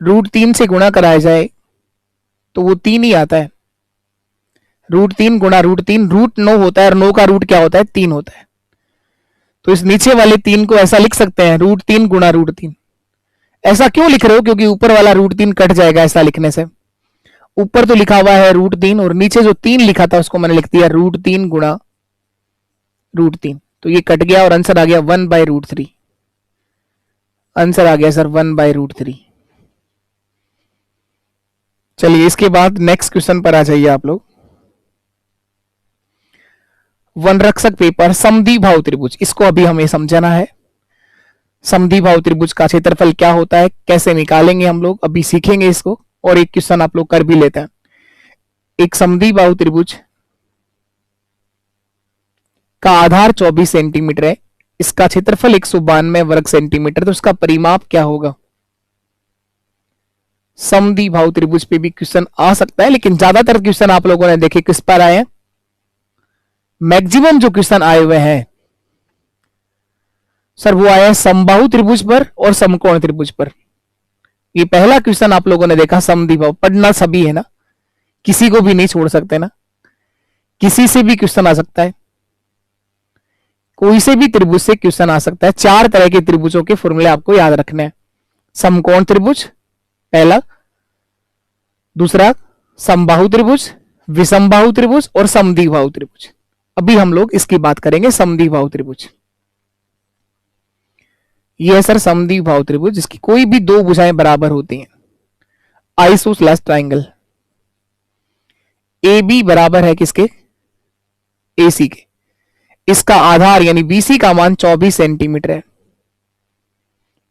√3 से गुणा कराया जाए तो वो 3 ही आता है। √3 गुणा √3 √9 होता है और 9 का रूट क्या होता है, 3 होता है। तो इस नीचे वाले 3 को ऐसा लिख सकते हैं √3 गुणा √3। ऐसा क्यों लिख रहे हो, क्योंकि ऊपर वाला √3 कट जाएगा ऐसा लिखने से। ऊपर तो लिखा हुआ है √3 और नीचे जो 3 लिखा था उसको मैंने लिख दिया √3 गुणा √3। तो ये कट गया और आंसर आ गया 1/√3। आंसर आ गया सर 1/√3। चलिए इसके बाद नेक्स्ट क्वेश्चन पर आ जाइए आप लोग। वनरक्षक पेपर समद्विबाहु त्रिभुज, इसको अभी हमें समझना है। समद्विबाहु त्रिभुज का क्षेत्रफल क्या होता है, कैसे निकालेंगे हम लोग, अभी सीखेंगे इसको। और एक क्वेश्चन आप लोग कर भी लेते हैं। एक समद्विबाहु त्रिभुज का आधार 24 सेंटीमीटर है, इसका क्षेत्रफल 192 वर्ग सेंटीमीटर, तो इसका परिमाप क्या होगा। समद्विबाहु त्रिभुज पे भी क्वेश्चन आ सकता है, लेकिन ज्यादातर क्वेश्चन आप लोगों ने देखे किस पर आए हैं, मैक्सिमम जो क्वेश्चन आए हुए हैं सर वो आया है समबाहु त्रिभुज पर और समकोण त्रिभुज पर। ये पहला क्वेश्चन आप लोगों ने देखा समद्विबाहु, पढ़ना सभी है ना, किसी को भी नहीं छोड़ सकते ना, किसी से भी क्वेश्चन आ सकता है, कोई से भी त्रिभुज से क्वेश्चन आ सकता है। 4 तरह के त्रिभुजों के फॉर्मूले आपको याद रखने हैं। समकोण त्रिभुज पहला, दूसरा समबाहु त्रिभुज, विषमबाहु त्रिभुज और समद्विबाहु त्रिभुज। अभी हम लोग इसकी बात करेंगे समद्विबाहु त्रिभुज। यह है सर समद्विबाहु त्रिभुज जिसकी कोई भी 2 भुजाएं बराबर होती हैं। आइसोसेलेस ट्राइंगल ए बी बराबर है किसके, ए सी के। इसका आधार यानी बीसी का मान 24 सेंटीमीटर है।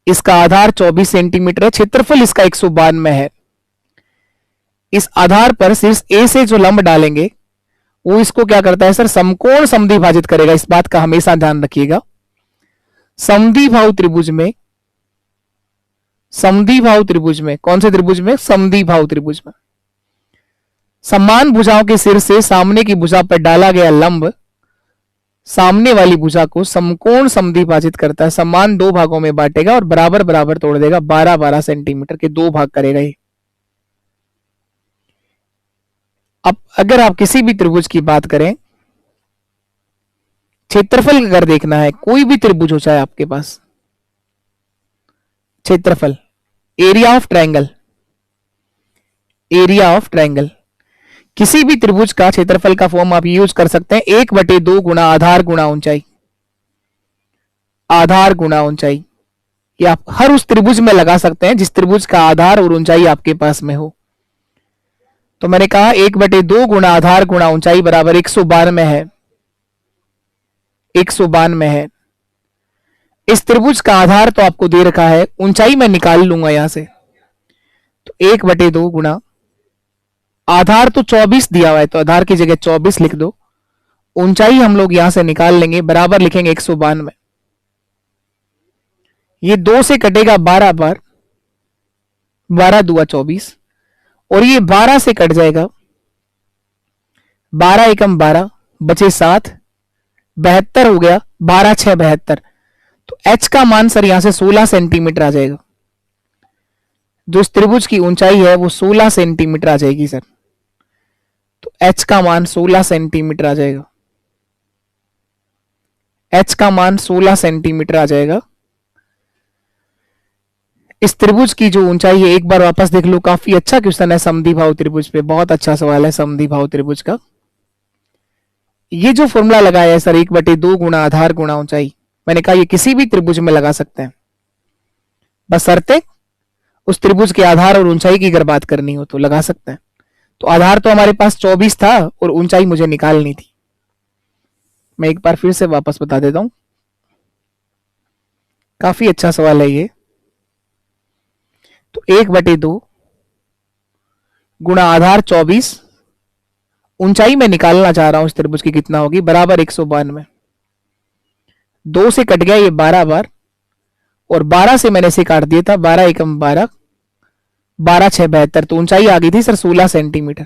इसका आधार 24 सेंटीमीटर है, क्षेत्रफल इसका 192 है। इस आधार पर सिर्फ ए से जो लंब डालेंगे वो इसको क्या करता है सर, समकोण समद्विभाजित करेगा। इस बात का हमेशा ध्यान रखिएगा। समद्विबाहु त्रिभुज में, समद्विबाहु त्रिभुज में कौन से त्रिभुज में, समद्विबाहु त्रिभुज में समान भुजाओं के सिर से सामने की भुजा पर डाला गया लंब सामने वाली भुजा को समकोण समद्विभाजित करता है। समान 2 भागों में बांटेगा और बराबर बराबर तोड़ देगा। 12-12 सेंटीमीटर के 2 भाग करेगा ये। अब अगर आप किसी भी त्रिभुज की बात करें, क्षेत्रफल अगर देखना है, कोई भी त्रिभुज हो चाहे आपके पास, क्षेत्रफल, area of triangle, area of triangle, किसी भी त्रिभुज का क्षेत्रफल का फॉर्म आप यूज कर सकते हैं 1/2 गुणा आधार गुणा ऊंचाई। आधार गुणा ऊंचाई ये आप हर उस त्रिभुज में लगा सकते हैं जिस त्रिभुज का आधार और ऊंचाई आपके पास में हो। तो मैंने कहा 1/2 गुणा आधार गुणा ऊंचाई बराबर 192 है। 192 है। इस त्रिभुज का आधार तो आपको दे रखा है, ऊंचाई मैं निकाल लूंगा यहां से। तो 1/2 गुणा आधार तो 24 दिया हुआ है, तो आधार की जगह 24 लिख दो। ऊंचाई हम लोग यहां से निकाल लेंगे, बराबर लिखेंगे 192। ये 2 से कटेगा 12 बार, 12 दूआ 24, और ये 12 से कट जाएगा, 12 एकम 12 बचे 7, 72 हो गया, 12 6 72। तो h का मान सर यहां से 16 सेंटीमीटर आ जाएगा। जो इस त्रिभुज की ऊंचाई है वो 16 सेंटीमीटर आ जाएगी सर। तो h का मान 16 सेंटीमीटर आ जाएगा। h का मान 16 सेंटीमीटर आ जाएगा। इस त्रिभुज की जो ऊंचाई है, एक बार वापस देख लो, काफी अच्छा क्वेश्चन है समद्विबाहु त्रिभुज पे, बहुत अच्छा सवाल है समद्विबाहु त्रिभुज का। ये जो फॉर्मूला लगाया है सर 1/2 गुणा आधार गुणा ऊंचाई, मैंने कहा ये किसी भी त्रिभुज में लगा सकते हैं, बशर्ते उस त्रिभुज के आधार और ऊंचाई की अगर बात करनी हो तो लगा सकते हैं। तो आधार तो हमारे पास 24 था और ऊंचाई मुझे निकालनी थी। मैं एक बार फिर से वापस बता देता हूं, काफी अच्छा सवाल है ये। तो 1/2 गुणा आधार 24, ऊंचाई में निकालना चाह रहा हूं इस त्रिभुज की कितना होगी, बराबर 192। 2 से कट गया ये 12 बार, और 12 से मैंने इसे काट दिया था, 12 एकम 12, 12 6 72, तो ऊंचाई आ गई थी सर 16 सेंटीमीटर।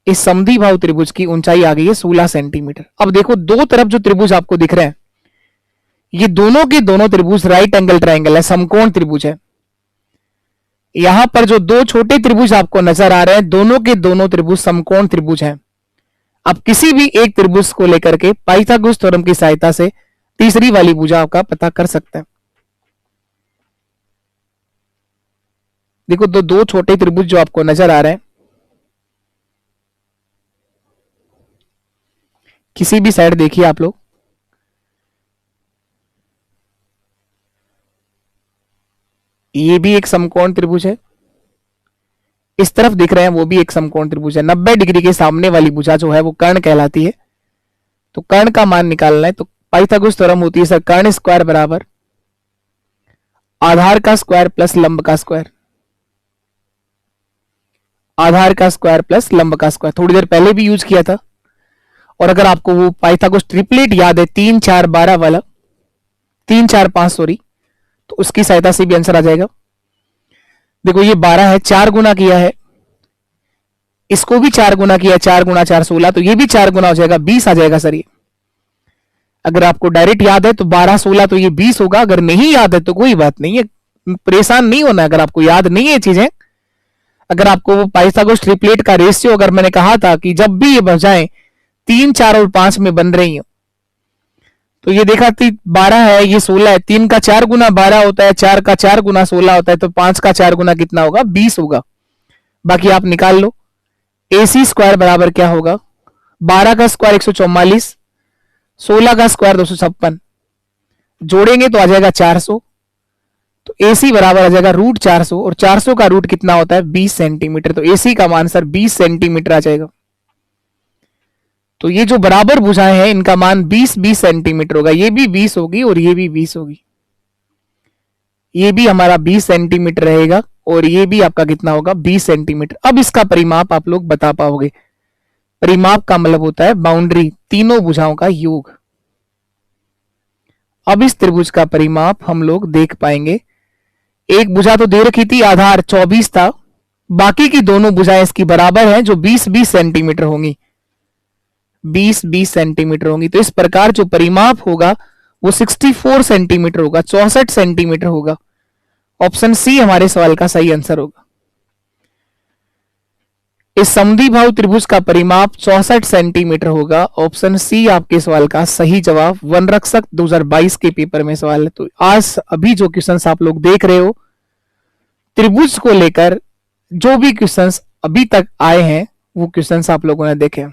इस समद्विबाहु त्रिभुज की ऊंचाई आ गई है 16 सेंटीमीटर। अब देखो दो तरफ जो त्रिभुज आपको दिख रहे हैं, ये दोनों के दोनों त्रिभुज राइट एंगल ट्राइंगल है, समकोण त्रिभुज है। यहां पर जो दो छोटे त्रिभुज आपको नजर आ रहे हैं, दोनों के दोनों त्रिभुज समकोण त्रिभुज हैं। आप किसी भी एक त्रिभुज को लेकर के पाइथागोरस थ्योरम की सहायता से तीसरी वाली भुजा का पता कर सकते हैं। देखो दो छोटे त्रिभुज जो आपको नजर आ रहे हैं, किसी भी साइड देखिए आप लोग, ये भी एक समकोण त्रिभुज है, इस तरफ दिख रहे हैं वो भी एक समकोण त्रिभुज है। 90 डिग्री के सामने वाली भुजा जो है वो कर्ण कहलाती है। तो कर्ण का मान निकालना है तो पाइथागोरस थ्योरम होती है सर कर्ण स्क्वायर बराबर आधार का स्क्वायर प्लस लंब का स्क्वायर, आधार का स्क्वायर प्लस लंब का स्क्वायर। थोड़ी देर पहले भी यूज किया था। और अगर आपको वो पाइथागोरस ट्रिपलेट याद है 3 4 12 वाला, 3 4 5 सॉरी, तो उसकी सहायता से भी आंसर आ जाएगा। देखो ये 12 है, 4 गुना किया है, इसको भी 4 गुना किया, 4 गुना 4 16, तो ये भी 4 गुना हो जाएगा, 20 आ जाएगा सर ये। अगर आपको डायरेक्ट याद है तो 12 16 तो ये 20 होगा। अगर नहीं याद है तो कोई बात नहीं है, परेशान नहीं होना। अगर आपको याद नहीं है चीजें, अगर आपको वो पाइथागोरस ट्रिपलेट का रेशियो, अगर मैंने कहा था कि जब भी ये भुजाएं 3 4 और 5 में बन रही हो, तो ये देखा 12 है, ये 16 है, 3 का 4 गुना 12 होता है, 4 का 4 गुना 16 होता है, तो 5 का 4 गुना कितना होगा, 20 होगा। बाकी आप निकाल लो। AC स्क्वायर बराबर क्या होगा, 12 का स्क्वायर 144, 16 का स्क्वायर 256, जोड़ेंगे तो आ जाएगा 400। तो AC बराबर आ जाएगा रूट 400, और 400 का रूट कितना होता है 20 सेंटीमीटर। तो AC का मान सर 20 सेंटीमीटर आ जाएगा। तो ये जो बराबर भुजाएं हैं इनका मान 20 सेंटीमीटर होगा। ये भी 20 होगी और ये भी 20 होगी, ये भी हमारा 20 सेंटीमीटर रहेगा और ये भी आपका कितना होगा 20 सेंटीमीटर। अब इसका परिमाप आप लोग बता पाओगे। परिमाप का मतलब होता है बाउंड्री, तीनों भुजाओं का योग। अब इस त्रिभुज का परिमाप हम लोग देख पाएंगे। एक भुजा तो दे रखी थी, आधार 24 था, बाकी की दोनों भुजाएं इसकी बराबर हैं जो 20 सेंटीमीटर होंगी, 20 सेंटीमीटर होंगी। तो इस प्रकार जो परिमाप होगा वो 64 सेंटीमीटर होगा, 64 सेंटीमीटर होगा। ऑप्शन सी हमारे सवाल का सही आंसर होगा। इस समद्विबाहु त्रिभुज का परिमाप 64 सेंटीमीटर होगा। ऑप्शन सी आपके सवाल का सही जवाब। वन रक्षक 2022 के पेपर में सवाल है। तो आज अभी जो क्वेश्चंस आप लोग देख रहे हो त्रिभुज को लेकर, जो भी क्वेश्चंस अभी तक आए हैं वो क्वेश्चंस आप लोगों ने देखे।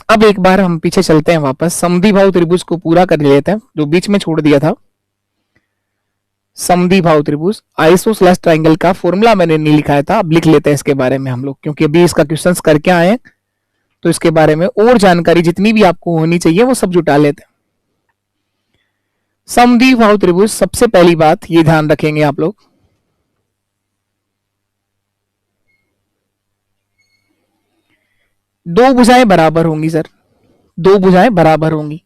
अब एक बार हम पीछे चलते हैं वापस, समद्विबाहु त्रिभुज को पूरा कर लेते हैं जो बीच में छोड़ दिया था। समद्विबाहु त्रिभुज आइसोसेलेस ट्रायंगल का फॉर्मूला मैंने नहीं लिखाया था, अब लिख लेते हैं इसके बारे में हम लोग, क्योंकि अभी इसका क्वेश्चंस करके आए हैं तो इसके बारे में और जानकारी जितनी भी आपको होनी चाहिए वो सब जुटा लेते हैं। समद्विबाहु त्रिभुज, सबसे पहली बात ये ध्यान रखेंगे आप लोग, दो भुजाएं बराबर होंगी सर, दो भुजाएं बराबर होंगी,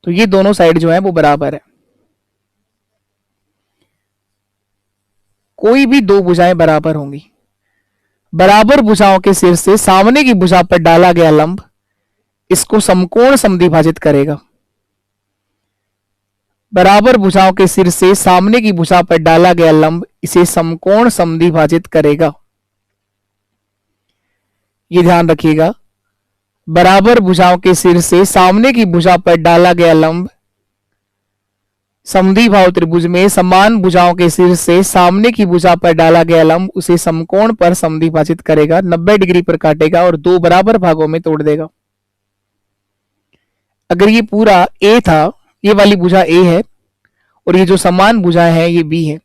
तो ये दोनों साइड जो है वो बराबर है। कोई भी दो भुजाएं बराबर होंगी। बराबर भुजाओं के सिर से सामने की भुजा पर डाला गया लंब इसको समकोण समद्विभाजित करेगा। बराबर भुजाओं के सिर से सामने की भुजा पर डाला गया लंब इसे समकोण समद्विभाजित करेगा। ये ध्यान रखिएगा, बराबर भुजाओं के सिर से सामने की भुजा पर डाला गया लंब समद्विबाहु त्रिभुज में समान भुजाओं के सिर से सामने की भुजा पर डाला गया लंब उसे समकोण पर समद्विभाजित करेगा, 90 डिग्री पर काटेगा और दो बराबर भागों में तोड़ देगा। अगर ये पूरा ए था, ये वाली भुजा ए है और ये जो समान भुजाएं हैं ये बी है।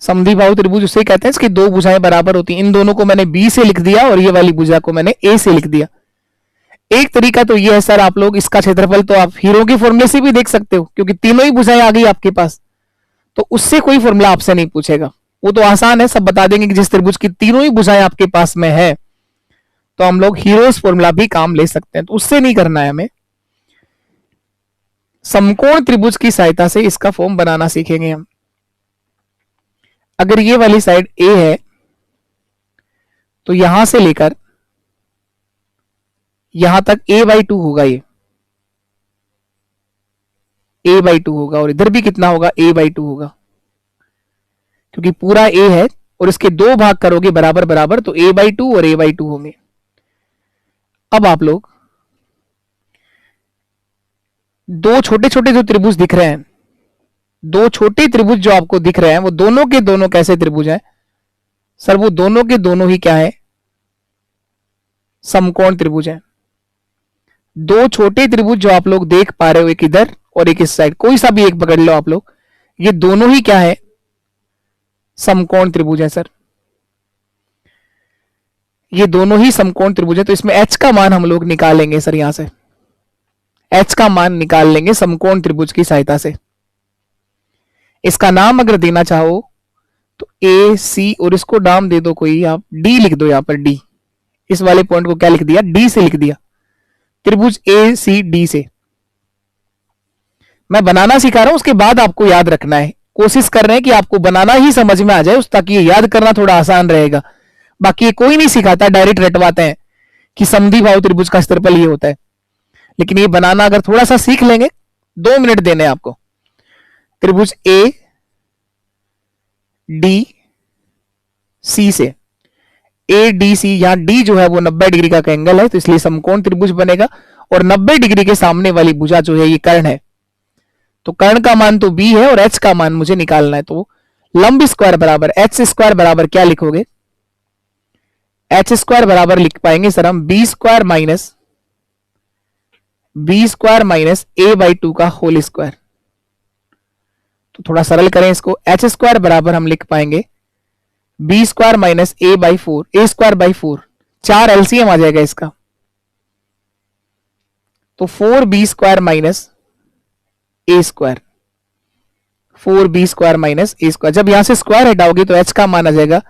समद्विबाहु त्रिभुज उसे कहते हैं इसकी दो भुजाएं बराबर होती हैं। इन दोनों को मैंने बी से लिख दिया और ये वाली भुजा को मैंने ए से लिख दिया। एक तरीका तो ये है सर, आप लोग इसका क्षेत्रफल तो आप हीरो के फॉर्मूले से भी देख सकते हो, क्योंकि तीनों ही भुजाएं आ गई आपके पास, तो उससे कोई फॉर्मूला आपसे नहीं पूछेगा, वो तो आसान है, सब बता देंगे कि जिस त्रिभुज की तीनों ही भुजाएं आपके पास में है तो हम लोग हीरोज फॉर्मूला भी काम ले सकते हैं, तो उससे नहीं करना है हमें। समकोण त्रिभुज की सहायता से इसका फॉर्म बनाना सीखेंगे हम। अगर ये वाली साइड ए है तो यहां से लेकर यहां तक a/2 होगा, ये a/2 होगा, और इधर भी कितना होगा, a/2 होगा, क्योंकि पूरा a है और इसके दो भाग करोगे बराबर बराबर तो a/2 और a/2 होंगे। अब आप लोग दो छोटे छोटे जो त्रिभुज दिख रहे हैं, दो छोटे त्रिभुज जो आपको दिख रहे हैं, वो दोनों के दोनों कैसे त्रिभुज हैं सर? वो दोनों के दोनों ही क्या है, समकोण त्रिभुज है। दो छोटे त्रिभुज जो आप लोग देख पा रहे हो, एक इधर और एक इस साइड, कोई सा भी एक पकड़ लो आप लोग, ये दोनों ही क्या है, समकोण त्रिभुज है सर। ये दोनों ही समकोण त्रिभुज है। तो इसमें h का मान हम लोग निकालेंगे सर, यहां से h का मान निकाल लेंगे समकोण त्रिभुज की सहायता से। इसका नाम अगर देना चाहो तो ए सी, और इसको नाम दे दो कोई, आप डी लिख दो, यहां पर डी, इस वाले पॉइंट को क्या लिख दिया, डी से लिख दिया, त्रिभुज ए सी डी से। मैं बनाना सिखा रहा हूं, उसके बाद आपको याद रखना है। कोशिश कर रहे हैं कि आपको बनाना ही समझ में आ जाए, उस ताकि ये याद करना थोड़ा आसान रहेगा। बाकी ये कोई नहीं सिखाता, डायरेक्ट रटवाते हैं कि समद्विबाहु त्रिभुज का क्षेत्रफल ये होता है, लेकिन ये बनाना अगर थोड़ा सा सीख लेंगे, 2 मिनट देने आपको। त्रिभुज ए डी सी से, ए डी सी, यहां डी जो है वो 90 डिग्री का एंगल है, तो इसलिए समकोण त्रिभुज बनेगा। और 90 डिग्री के सामने वाली भुजा जो है ये कर्ण है, तो कर्ण का मान तो b है और h का मान मुझे निकालना है। तो लंब स्क्वायर बराबर h स्क्वायर बराबर क्या लिखोगे, h स्क्वायर बराबर लिख पाएंगे सर हम b स्क्वायर माइनस a/2 का होल स्क्वायर। तो थोड़ा सरल करें इसको, h स्क्वायर बराबर हम लिख पाएंगे b square minus a/4, a square by 4, 4 LCM आ जाएगा इसका, तो 4b square minus A square, 4b square minus A square. जब यहां से स्क्वायर हटाओगे तो h का मान आ जाएगा,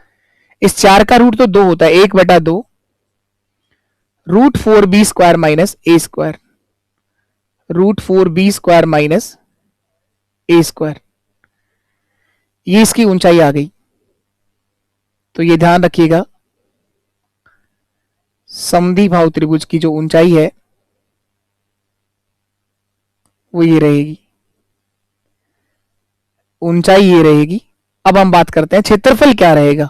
इस 4 का रूट तो 2 होता है, 1/2 root 4b square minus A square, root 4b square minus A square. ये इसकी ऊंचाई आ गई। तो ये ध्यान रखिएगा, समद्विबाहु त्रिभुज की जो ऊंचाई है वो ये रहेगी, ऊंचाई ये रहेगी। अब हम बात करते हैं क्षेत्रफल क्या रहेगा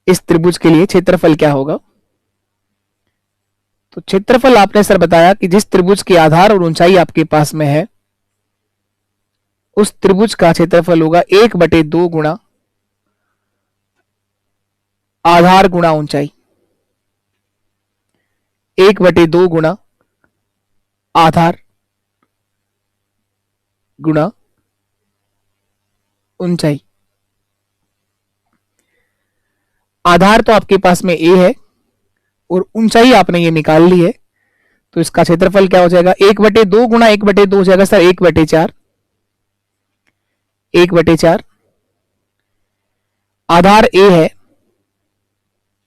इस त्रिभुज के लिए, क्षेत्रफल क्या होगा। तो क्षेत्रफल आपने सर बताया कि जिस त्रिभुज की आधार और ऊंचाई आपके पास में है, उस त्रिभुज का क्षेत्रफल होगा 1/2 गुणा आधार गुणा ऊंचाई, 1/2 गुणा आधार गुणा ऊंचाई। आधार तो आपके पास में a है और ऊंचाई आपने ये निकाल ली है, तो इसका क्षेत्रफल क्या हो जाएगा, 1/2 गुणा 1/2 हो जाएगा सर 1/4, 1/4। आधार a है,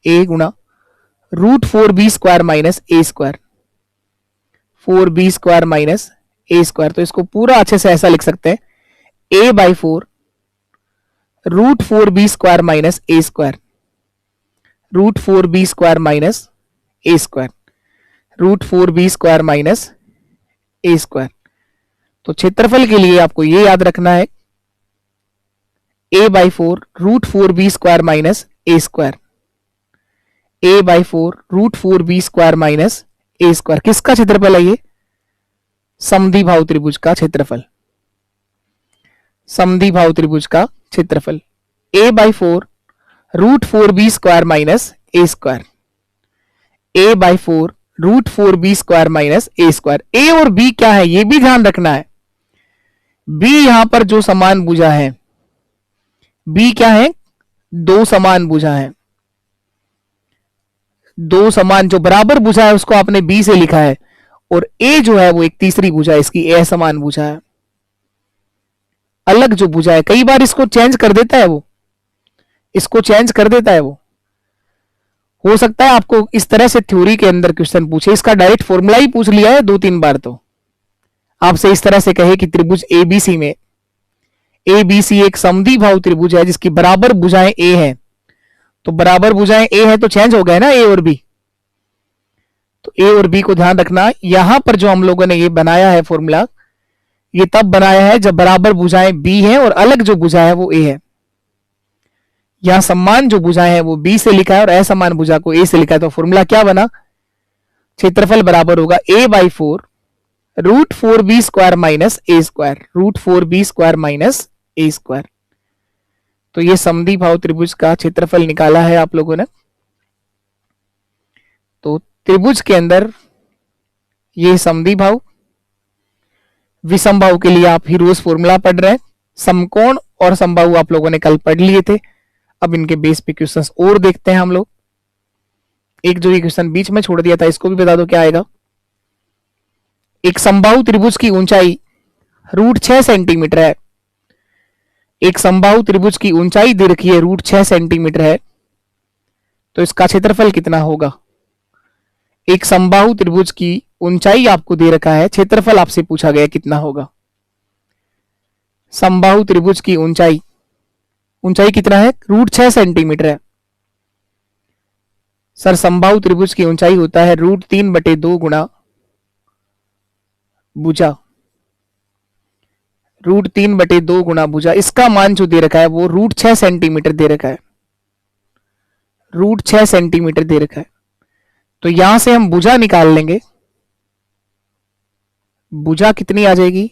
a गुणा root 4b square minus A square, 4b square minus A square. तो इसको पूरा अच्छे से ऐसा लिख सकते हैं, a/4 root 4b square minus A square, root 4b square minus A square, root 4b square minus A square. तो क्षेत्रफल के लिए आपको ये याद रखना है, a/4 root 4b square minus A square, a/4 root 4b square minus A square. किसका क्षेत्रफल है ये, समद्विबाहु त्रिभुज का क्षेत्रफल, समद्विबाहु त्रिभुज का क्षेत्रफल। a/4 root 4b square minus A square, a/4 root 4b square minus A square. a और b क्या है ये भी ध्यान रखना है, b यहां पर जो समान भुजा है, b क्या है, दो समान भुजा है, दो समान जो बराबर भुजा है उसको आपने b से लिखा है, और a जो है वो एक तीसरी भुजा है, इसकी असमान भुजा है, अलग जो भुजा है। कई बार इसको चेंज कर देता है वो, इसको चेंज कर देता है वो। हो सकता है आपको इस तरह से थ्योरी के अंदर क्वेश्चन पूछे, इसका डायरेक्ट फॉर्मूला ही पूछ लिया है 2-3 बार। तो आपसे इस तरह से कहे कि त्रिभुज एबीसी में एबीसी एक समद्विबाहु त्रिभुज है जिसकी बराबर भुजाएं ए हैं, तो बराबर भुजाएं ए है तो चेंज हो गए ना ए और बी, तो ए और बी को ध्यान रखना। यहां पर जो हम लोगों ने ये बनाया है फॉर्मूला, ये तब बनाया है जब बराबर भुजाएं बी है और अलग जो भुजा है वो ए है। यहां समान जो भुजाएं है वो बी से लिखा है और असमान भुजा को ए से लिखा है, तो फॉर्मूला क्या बना, क्षेत्रफल बराबर होगा A by 4 root 4b square minus A square, root 4b square minus A square. तो ये समद्विबाहु त्रिभुज का क्षेत्रफल निकाला है आप लोगों ने। तो त्रिभुज के अंदर ये समद्विबाहु, विषमबाहु के लिए आप हीरोज फॉर्मूला पढ़ रहे हैं, समकोण और समबाहु आप लोगों ने कल पढ़ लिए थे। अब इनके बेस पे क्वेश्चंस और देखते हैं हम लोग। एक जो ये क्वेश्चन बीच में छोड़ दिया था इसको भी बता दो क्या आएगा। एक समबाहु त्रिभुज की ऊंचाई रूट 6 सेंटीमीटर है, एक समबाहु त्रिभुज की ऊंचाई दे रखी है रूट 6 सेंटीमीटर है, तो इसका क्षेत्रफल कितना होगा। एक समबाहु त्रिभुज की ऊंचाई आपको दे रखा है, क्षेत्रफल आपसे पूछा गया कितना होगा। समबाहु त्रिभुज की ऊंचाई, ऊंचाई कितना है, रूट 6 सेंटीमीटर है। सर समबाहु त्रिभुज की ऊंचाई होता है रूट 3/2 गुणा भुजा, रूट 3/2 गुणा भुजा। इसका मान जो दे रखा है वो रूट 6 सेंटीमीटर दे रखा है, रूट 6 सेंटीमीटर दे रखा है। तो यहां से हम भुजा निकाल लेंगे, भुजा कितनी आ जाएगी,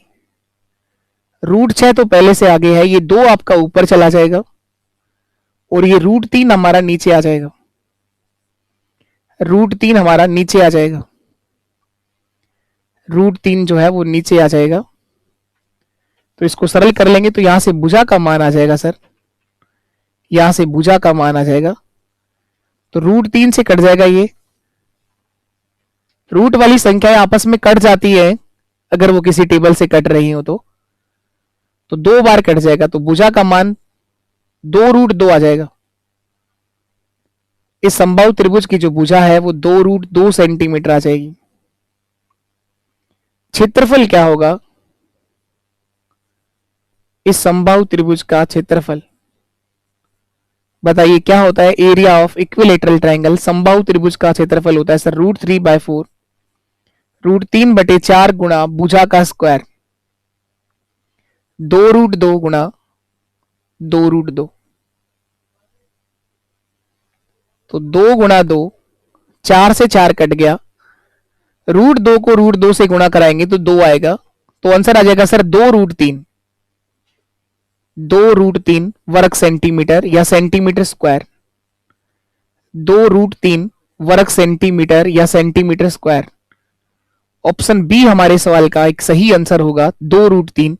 रूट 6 तो पहले से आगे है, ये 2 आपका ऊपर चला जाएगा और ये रूट 3 हमारा नीचे आ जाएगा, रूट 3 हमारा नीचे आ जाएगा, रूट 3 जो है वो नीचे आ जाएगा। तो इसको सरल कर लेंगे तो यहां से भुजा का मान आ जाएगा सर, यहां से भुजा का मान आ जाएगा, तो रूट 3 से कट जाएगा ये, रूट वाली संख्याएं आपस में कट जाती है अगर वो किसी टेबल से कट रही हो तो 2 बार कट जाएगा, तो भुजा का मान 2√2 आ जाएगा। इस समबाहु त्रिभुज की जो भुजा है वो 2√2 सेंटीमीटर आ जाएगी। क्षेत्रफल क्या होगा, इस समबाहु त्रिभुज का क्षेत्रफल बताइए क्या होता है। एरिया ऑफ इक्विलेटरल ट्राइंगल, समबाहु त्रिभुज का क्षेत्रफल होता है सर रूट 3/4 रूट 3/4 गुणा भुजा का स्क्वायर, 2√2 गुणा 2√2, तो 2 गुणा 2, 4 से 4 कट गया, रूट 2 को रूट 2 से गुणा कराएंगे तो 2 आएगा, तो आंसर आ जाएगा सर 2√3, 2√3 वर्ग सेंटीमीटर या सेंटीमीटर स्क्वायर, 2√3 वर्ग सेंटीमीटर या सेंटीमीटर स्क्वायर। ऑप्शन बी हमारे सवाल का एक सही आंसर होगा 2√3,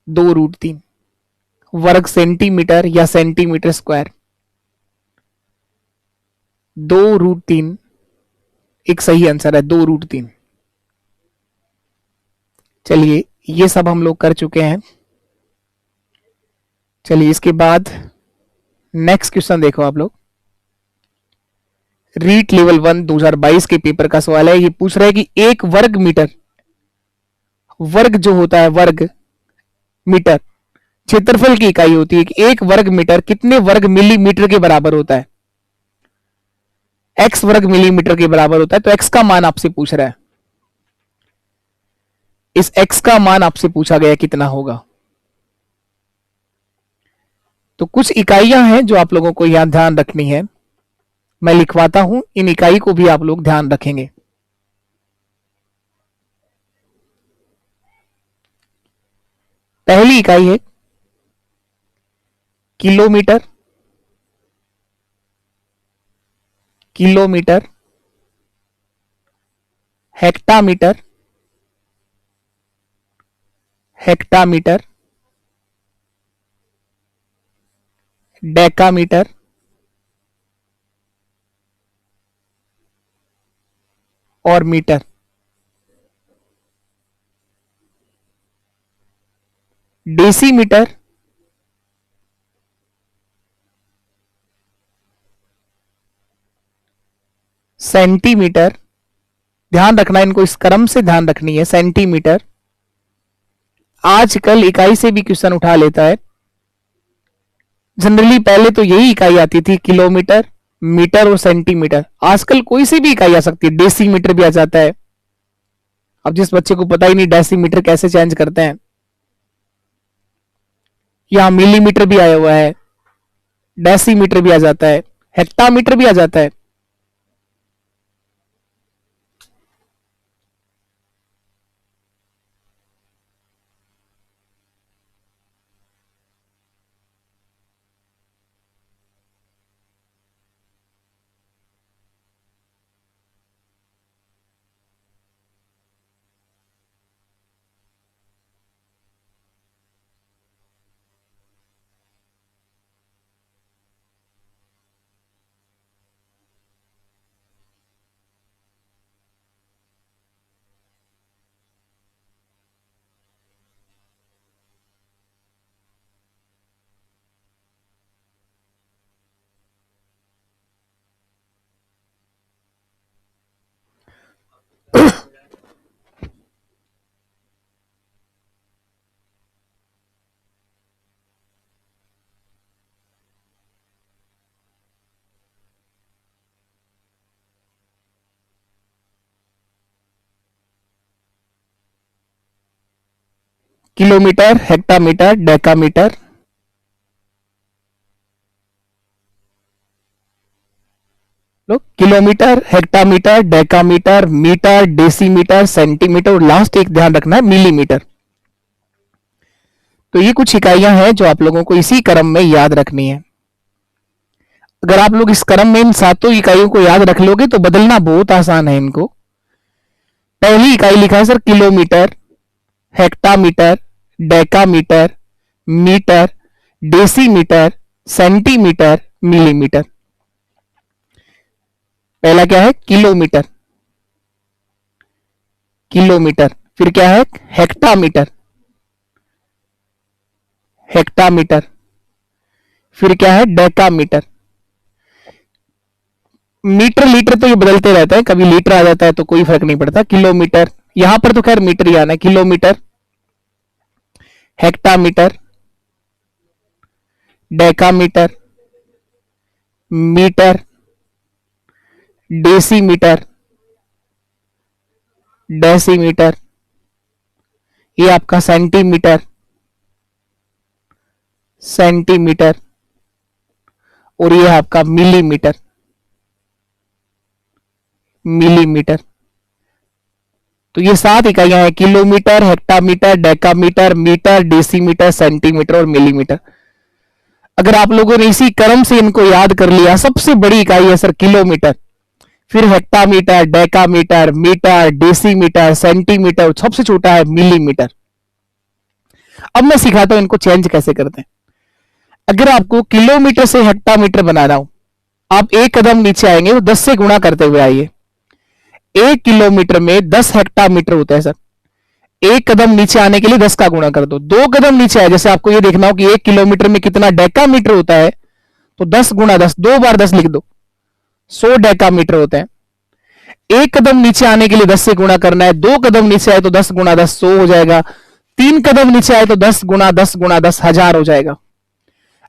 2√3 वर्ग सेंटीमीटर या सेंटीमीटर स्क्वायर, 2√3 एक सही आंसर है 2√3। चलिए ये सब हम लोग कर चुके हैं। चलिए इसके बाद नेक्स्ट क्वेश्चन देखो आप लोग। रीट लेवल 1 2022 के पेपर का सवाल है। ये पूछ रहा है कि एक वर्ग मीटर, वर्ग जो होता है वर्ग मीटर क्षेत्रफल की इकाई होती है कि एक वर्ग मीटर कितने वर्ग मिलीमीटर के बराबर होता है। एक्स वर्ग मिलीमीटर के बराबर होता है, तो एक्स का मान आपसे पूछ रहा है, इस एक्स का मान आपसे पूछा गया कितना होगा। तो कुछ इकाइयां हैं जो आप लोगों को यहां ध्यान रखनी है, मैं लिखवाता हूं, इन इकाई को भी आप लोग ध्यान रखेंगे। पहली इकाई है kilometre, kilometre, hectometre, hectometre, decametre, और मीटर। डेसीमीटर, सेंटीमीटर, ध्यान रखना, इनको इस क्रम से ध्यान रखनी है। सेंटीमीटर, आजकल इकाई से भी क्वेश्चन उठा लेता है। जनरली पहले तो यही इकाई आती थी, किलोमीटर, मीटर और सेंटीमीटर। आजकल कोई सी भी इकाई आ सकती है, डेसीमीटर भी आ जाता है। अब जिस बच्चे को पता ही नहीं डेसीमीटर कैसे चेंज करते हैं, यहां मिलीमीटर भी आया हुआ है, डेसीमीटर भी आ जाता है, हेक्टामीटर भी आ जाता है। Kilometre, hectometre, decametre. लो, kilometre, hectometre, decametre, metre, decimetre, centimetre और लास्ट एक ध्यान रखना है, मिलीमीटर। तो ये कुछ इकाइयां हैं जो आप लोगों को इसी क्रम में याद रखनी है। अगर आप लोग इस क्रम में इन सातों इकाइयों को याद रख लोगे तो बदलना बहुत आसान है इनको। पहली इकाई लिखा है sir kilometre, hectometre, decametre, metre, decimetre, centimetre, millimetre. पहला क्या है, किलोमीटर। किलोमीटर, फिर क्या है, हेक्टामीटर। हेक्टामीटर, फिर क्या है, डेकामीटर। मीटर लीटर तो ये बदलते रहते हैं, कभी लीटर आ जाता है तो कोई फर्क नहीं पड़ता। किलोमीटर, यहां पर तो खैर मीटर ही आना है। Kilometre, hectometre, decametre, metre, decimetre, decimetre, ये आपका सेंटीमीटर, सेंटीमीटर और ये आपका मिलीमीटर, मिलीमीटर। तो ये सात इकाइयां हैं, kilometre, hectometre, decametre, metre, decimetre, centimetre और मिलीमीटर। अगर आप लोगों ने इसी क्रम से इनको याद कर लिया, सबसे बड़ी इकाई है सर किलोमीटर, फिर hectometre, decametre, metre, decimetre, centimetre, सबसे छोटा है मिलीमीटर। अब मैं सिखाता हूं इनको चेंज कैसे करते हैं। अगर आपको किलोमीटर से हेक्टामीटर बना रहा हूं, आप एक कदम नीचे आएंगे तो 10 से गुणा करते हुए आइए। 1 किलोमीटर में 10 हेक्टामीटर होता है सर। एक कदम नीचे आने के लिए 10 का गुणा कर दो। 2 कदम नीचे आए, जैसे आपको ये देखना हो कि 1 किलोमीटर में कितना डेकामीटर होता है, तो 10 गुणा 10, 2 बार 10 लिख दो, 100 डेकामीटर होते हैं। एक कदम नीचे आने के लिए 10 से गुणा करना है। 2 कदम नीचे आए तो 10 गुणा 10 100 हो जाएगा। 3 कदम नीचे आए तो 10 गुणा 10 गुणा 10 1000 हो जाएगा।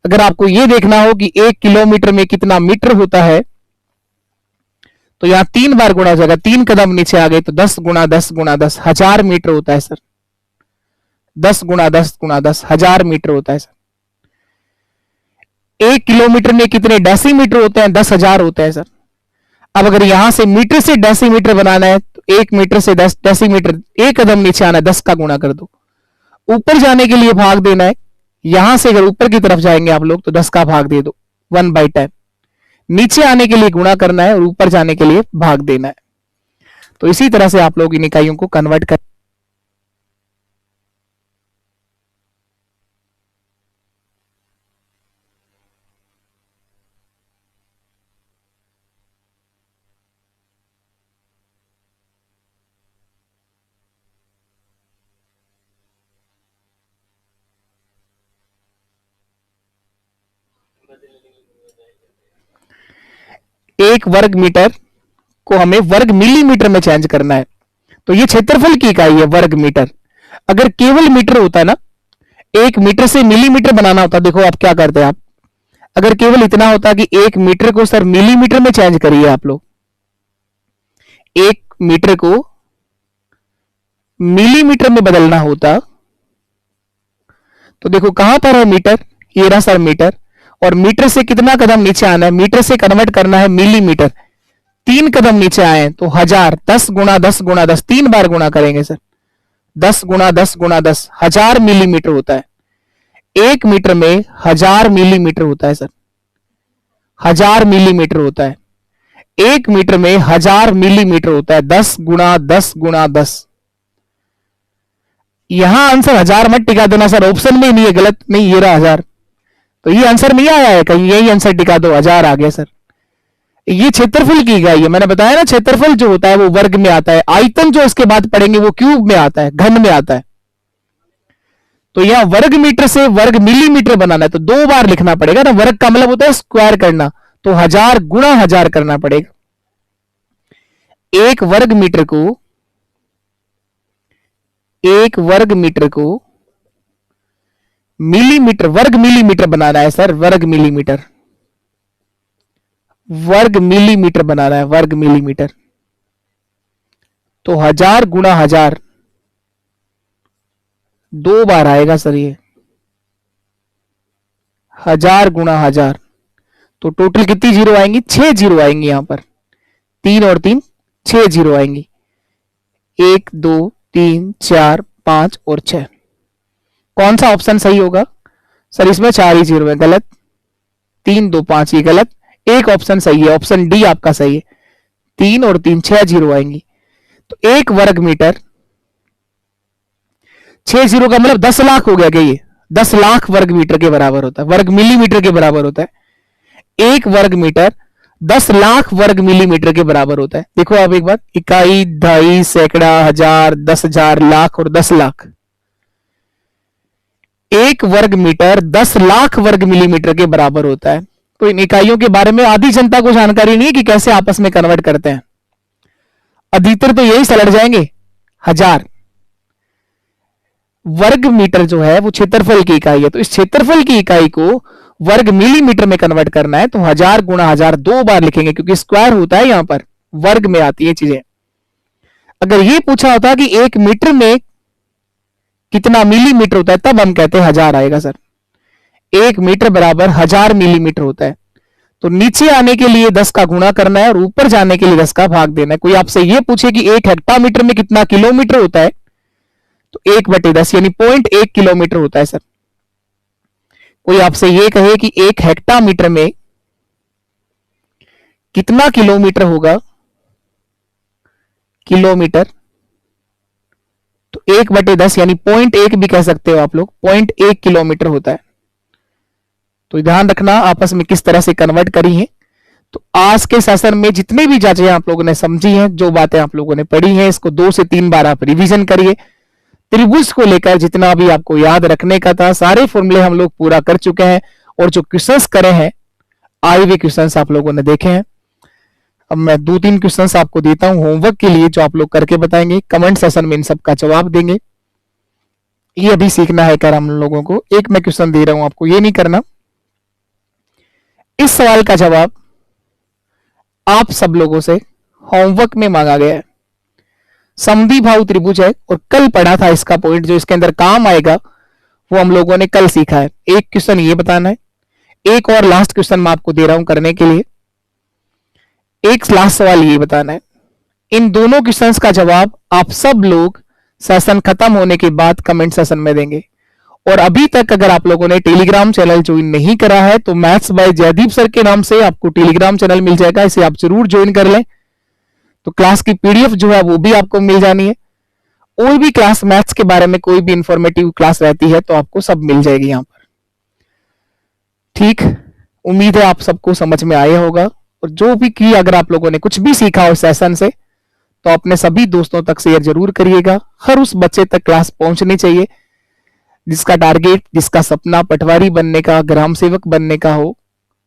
अगर आपको यह देखना हो कि 1 किलोमीटर में कितना मीटर होता है, तो यहां 3 बार गुणा हो जाएगा। 3 कदम नीचे आ गए तो 10 गुणा 10 गुणा 10 1000 मीटर होता है सर। 10 गुणा 10 गुणा 10 1000 मीटर होता है सर। 1 किलोमीटर में कितने डेसीमीटर होते हैं, 10,000 होते हैं सर। अब अगर यहां से मीटर से डेसीमीटर बनाना है तो 1 मीटर से 10 डेसीमीटर, 1 कदम नीचे आना है, 10 का गुणा कर दो। ऊपर जाने के लिए भाग देना है। यहां से अगर ऊपर की तरफ जाएंगे आप लोग तो 10 का भाग दे दो, 1/10। नीचे आने के लिए गुणा करना है और ऊपर जाने के लिए भाग देना है। तो इसी तरह से आप लोग इन इकाइयों को कन्वर्ट कर। एक वर्ग मीटर को हमें वर्ग मिलीमीटर में चेंज करना है। तो ये क्षेत्रफल की इकाई है वर्ग मीटर। अगर केवल मीटर होता है ना, 1 मीटर से मिलीमीटर बनाना होता, देखो आप क्या करते हैं, आप अगर केवल इतना होता कि 1 मीटर को सर मिलीमीटर में चेंज करिए, आप लोग 1 मीटर को मिलीमीटर में बदलना होता, तो देखो कहां पर है मीटर, ये रहा सर मीटर, और मीटर से कितना कदम नीचे आना है, मीटर से कन्वर्ट करना है मिलीमीटर, 3 कदम नीचे आए तो 1000, 10 गुणा 10 गुणा 10, 3 बार गुणा करेंगे सर, 10 गुणा 10 गुणा 10, 1000 मिलीमीटर होता है। 1 मीटर में 1000 मिलीमीटर होता है सर, 1000 मिलीमीटर होता है। 1 मीटर में 1000 मिलीमीटर होता है, 10 गुणा 10 गुणा 10। यहां आंसर 1000 मत टिका देना सर, ऑप्शन में ही नहीं है, गलत नहीं, ये रहा 1000, तो ये आंसर नहीं आया है कहीं, यही आंसर टिका दो, 1000 आ गया सर। ये क्षेत्रफल की इकाई है, मैंने बताया ना क्षेत्रफल जो होता है वो वर्ग में आता है, आयतन जो इसके बाद पढ़ेंगे वो क्यूब में आता है, घन में आता है। तो यहां वर्ग मीटर से वर्ग मिलीमीटर बनाना है तो 2 बार लिखना पड़ेगा ना, वर्ग का मतलब होता है स्क्वायर करना, तो 1000 गुणा 1000 करना पड़ेगा। 1 वर्ग मीटर को मिलीमीटर, वर्ग मिलीमीटर बनाना है सर, वर्ग मिलीमीटर बनाना है, वर्ग मिलीमीटर, तो 1000 गुणा 1000 2 बार आएगा सर, ये 1000 गुणा 1000, तो टोटल कितनी जीरो आएंगी, 6 जीरो आएंगी, यहां पर 3 और 3 6 जीरो आएंगी, 1 2 3 4 5 और 6। कौन सा ऑप्शन सही होगा सर, इसमें 4 ही जीरो है, गलत, 3 2 5 ये गलत, एक ऑप्शन सही है, ऑप्शन डी आपका सही है, 3 और 3 6 जीरो आएंगी। तो 1 वर्ग मीटर, 6 जीरो का मतलब 10 लाख हो गया क्या, ये 10 लाख वर्ग मीटर के बराबर होता है, वर्ग मिलीमीटर के बराबर होता है। 1 वर्ग मीटर 10 लाख वर्ग मिलीमीटर के बराबर होता है। देखो आप एक बार, इकाई, दहाई, सैकड़ा, 1000, 10,000, लाख और 10 लाख। 1 वर्ग मीटर 10 लाख वर्ग मिलीमीटर के बराबर होता है। तो इन इकाइयों के बारे में आधी जनता को जानकारी नहीं है कि कैसे आपस में कन्वर्ट करते हैं, अधिकतर तो यही सलट जाएंगे। 1000 वर्ग मीटर जो है वो क्षेत्रफल की इकाई है, तो इस क्षेत्रफल की इकाई को वर्ग मिलीमीटर में कन्वर्ट करना है तो 1000 गुणा 1000 2 बार लिखेंगे, क्योंकि स्क्वायर होता है, यहां पर वर्ग में आती है चीजें। अगर ये पूछा होता कि 1 मीटर में कितना मिलीमीटर होता है, तब हम कहते हैं 1000 आएगा सर। 1 मीटर बराबर 1000 मिलीमीटर होता है, तो नीचे आने के लिए 10 का गुणा करना है और ऊपर जाने के लिए 10 का भाग देना है। कोई आपसे ये पूछे कि 1 हेक्टामीटर में कितना किलोमीटर होता है, तो 1/10 यानी 0.1 किलोमीटर होता है सर। कोई आपसे ये कहे कि 1 हेक्टामीटर में कितना किलोमीटर होगा, किलोमीटर, तो 1/10 यानी 0.1 भी कह सकते हो आप लोग, 0.1 किलोमीटर होता है। तो ध्यान रखना आपस में किस तरह से कन्वर्ट करी है। तो आज के सेशन में जितने भी जांचें आप लोगों ने समझी हैं, जो बातें आप लोगों ने पढ़ी हैं, इसको 2 से 3 बार आप रिवीजन करिए। त्रिभुज को लेकर जितना भी आपको याद रखने का था, सारे फॉर्मूले हम लोग पूरा कर चुके हैं, और जो क्वेश्चंस करे हैं, आए हुए क्वेश्चंस आप लोगों ने देखे हैं। अब मैं 2-3 क्वेश्चंस आपको देता हूं होमवर्क के लिए, जो आप लोग करके बताएंगे, कमेंट सेशन में इन सब का जवाब देंगे। ये अभी सीखना है कर हम लोगों को। एक मैं क्वेश्चन दे रहा हूं आपको, ये नहीं करना। इस सवाल का जवाब आप सब लोगों से होमवर्क में मांगा गया है। समद्विबाहु त्रिभुज है, और कल पढ़ा था इसका पॉइंट, जो इसके अंदर काम आएगा वो हम लोगों ने कल सीखा है। एक क्वेश्चन ये बताना है, एक और लास्ट क्वेश्चन मैं आपको दे रहा हूं करने के लिए। एक लास्ट सवाल ये बताना है। इन दोनों क्वेश्चंस का जवाब आप सब लोग सेशन खत्म होने के बाद कमेंट सेशन में देंगे। और अभी तक अगर आप लोगों ने टेलीग्राम चैनल ज्वाइन नहीं करा है, तो मैथ्स बाय जयदीप सर के नाम से आपको टेलीग्राम चैनल मिल जाएगा, इसे आप जरूर ज्वाइन कर लें। तो क्लास की पीडीएफ जो है वो भी आपको मिल जानी है। और भी क्लास मैथ्स के बारे में कोई भी इंफॉर्मेटिव क्लास रहती है तो आपको सब मिल जाएगी यहां पर। ठीक, उम्मीद है आप सबको समझ में आया होगा। और जो भी की अगर आप लोगों ने कुछ भी सीखा हो सेशन से, तो अपने सभी दोस्तों तक शेयर जरूर करिएगा। हर उस बच्चे तक क्लास पहुंचनी चाहिए जिसका टारगेट, जिसका सपना पटवारी बनने का, ग्राम सेवक बनने का हो,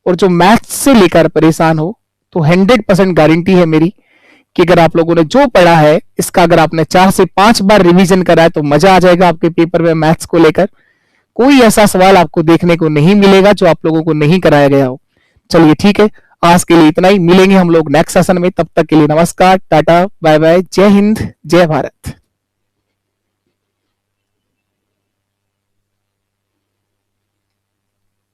और जो मैथ्स से लेकर परेशान हो। तो 100% गारंटी है मेरी कि अगर आप लोगों ने जो पढ़ा है इसका अगर आपने 4 से 5 बार रिवीजन करा है तो मजा आ जाएगा आपके पेपर में मैथ्स को लेकर। कोई ऐसा सवाल आपको देखने को नहीं मिलेगा जो आप लोगों को नहीं कराया गया हो। चलिए ठीक है, आज के लिए इतना ही। मिलेंगे हम लोग नेक्स्ट सेशन में, तब तक के लिए नमस्कार, टाटा, बाय बाय, जय हिंद, जय भारत।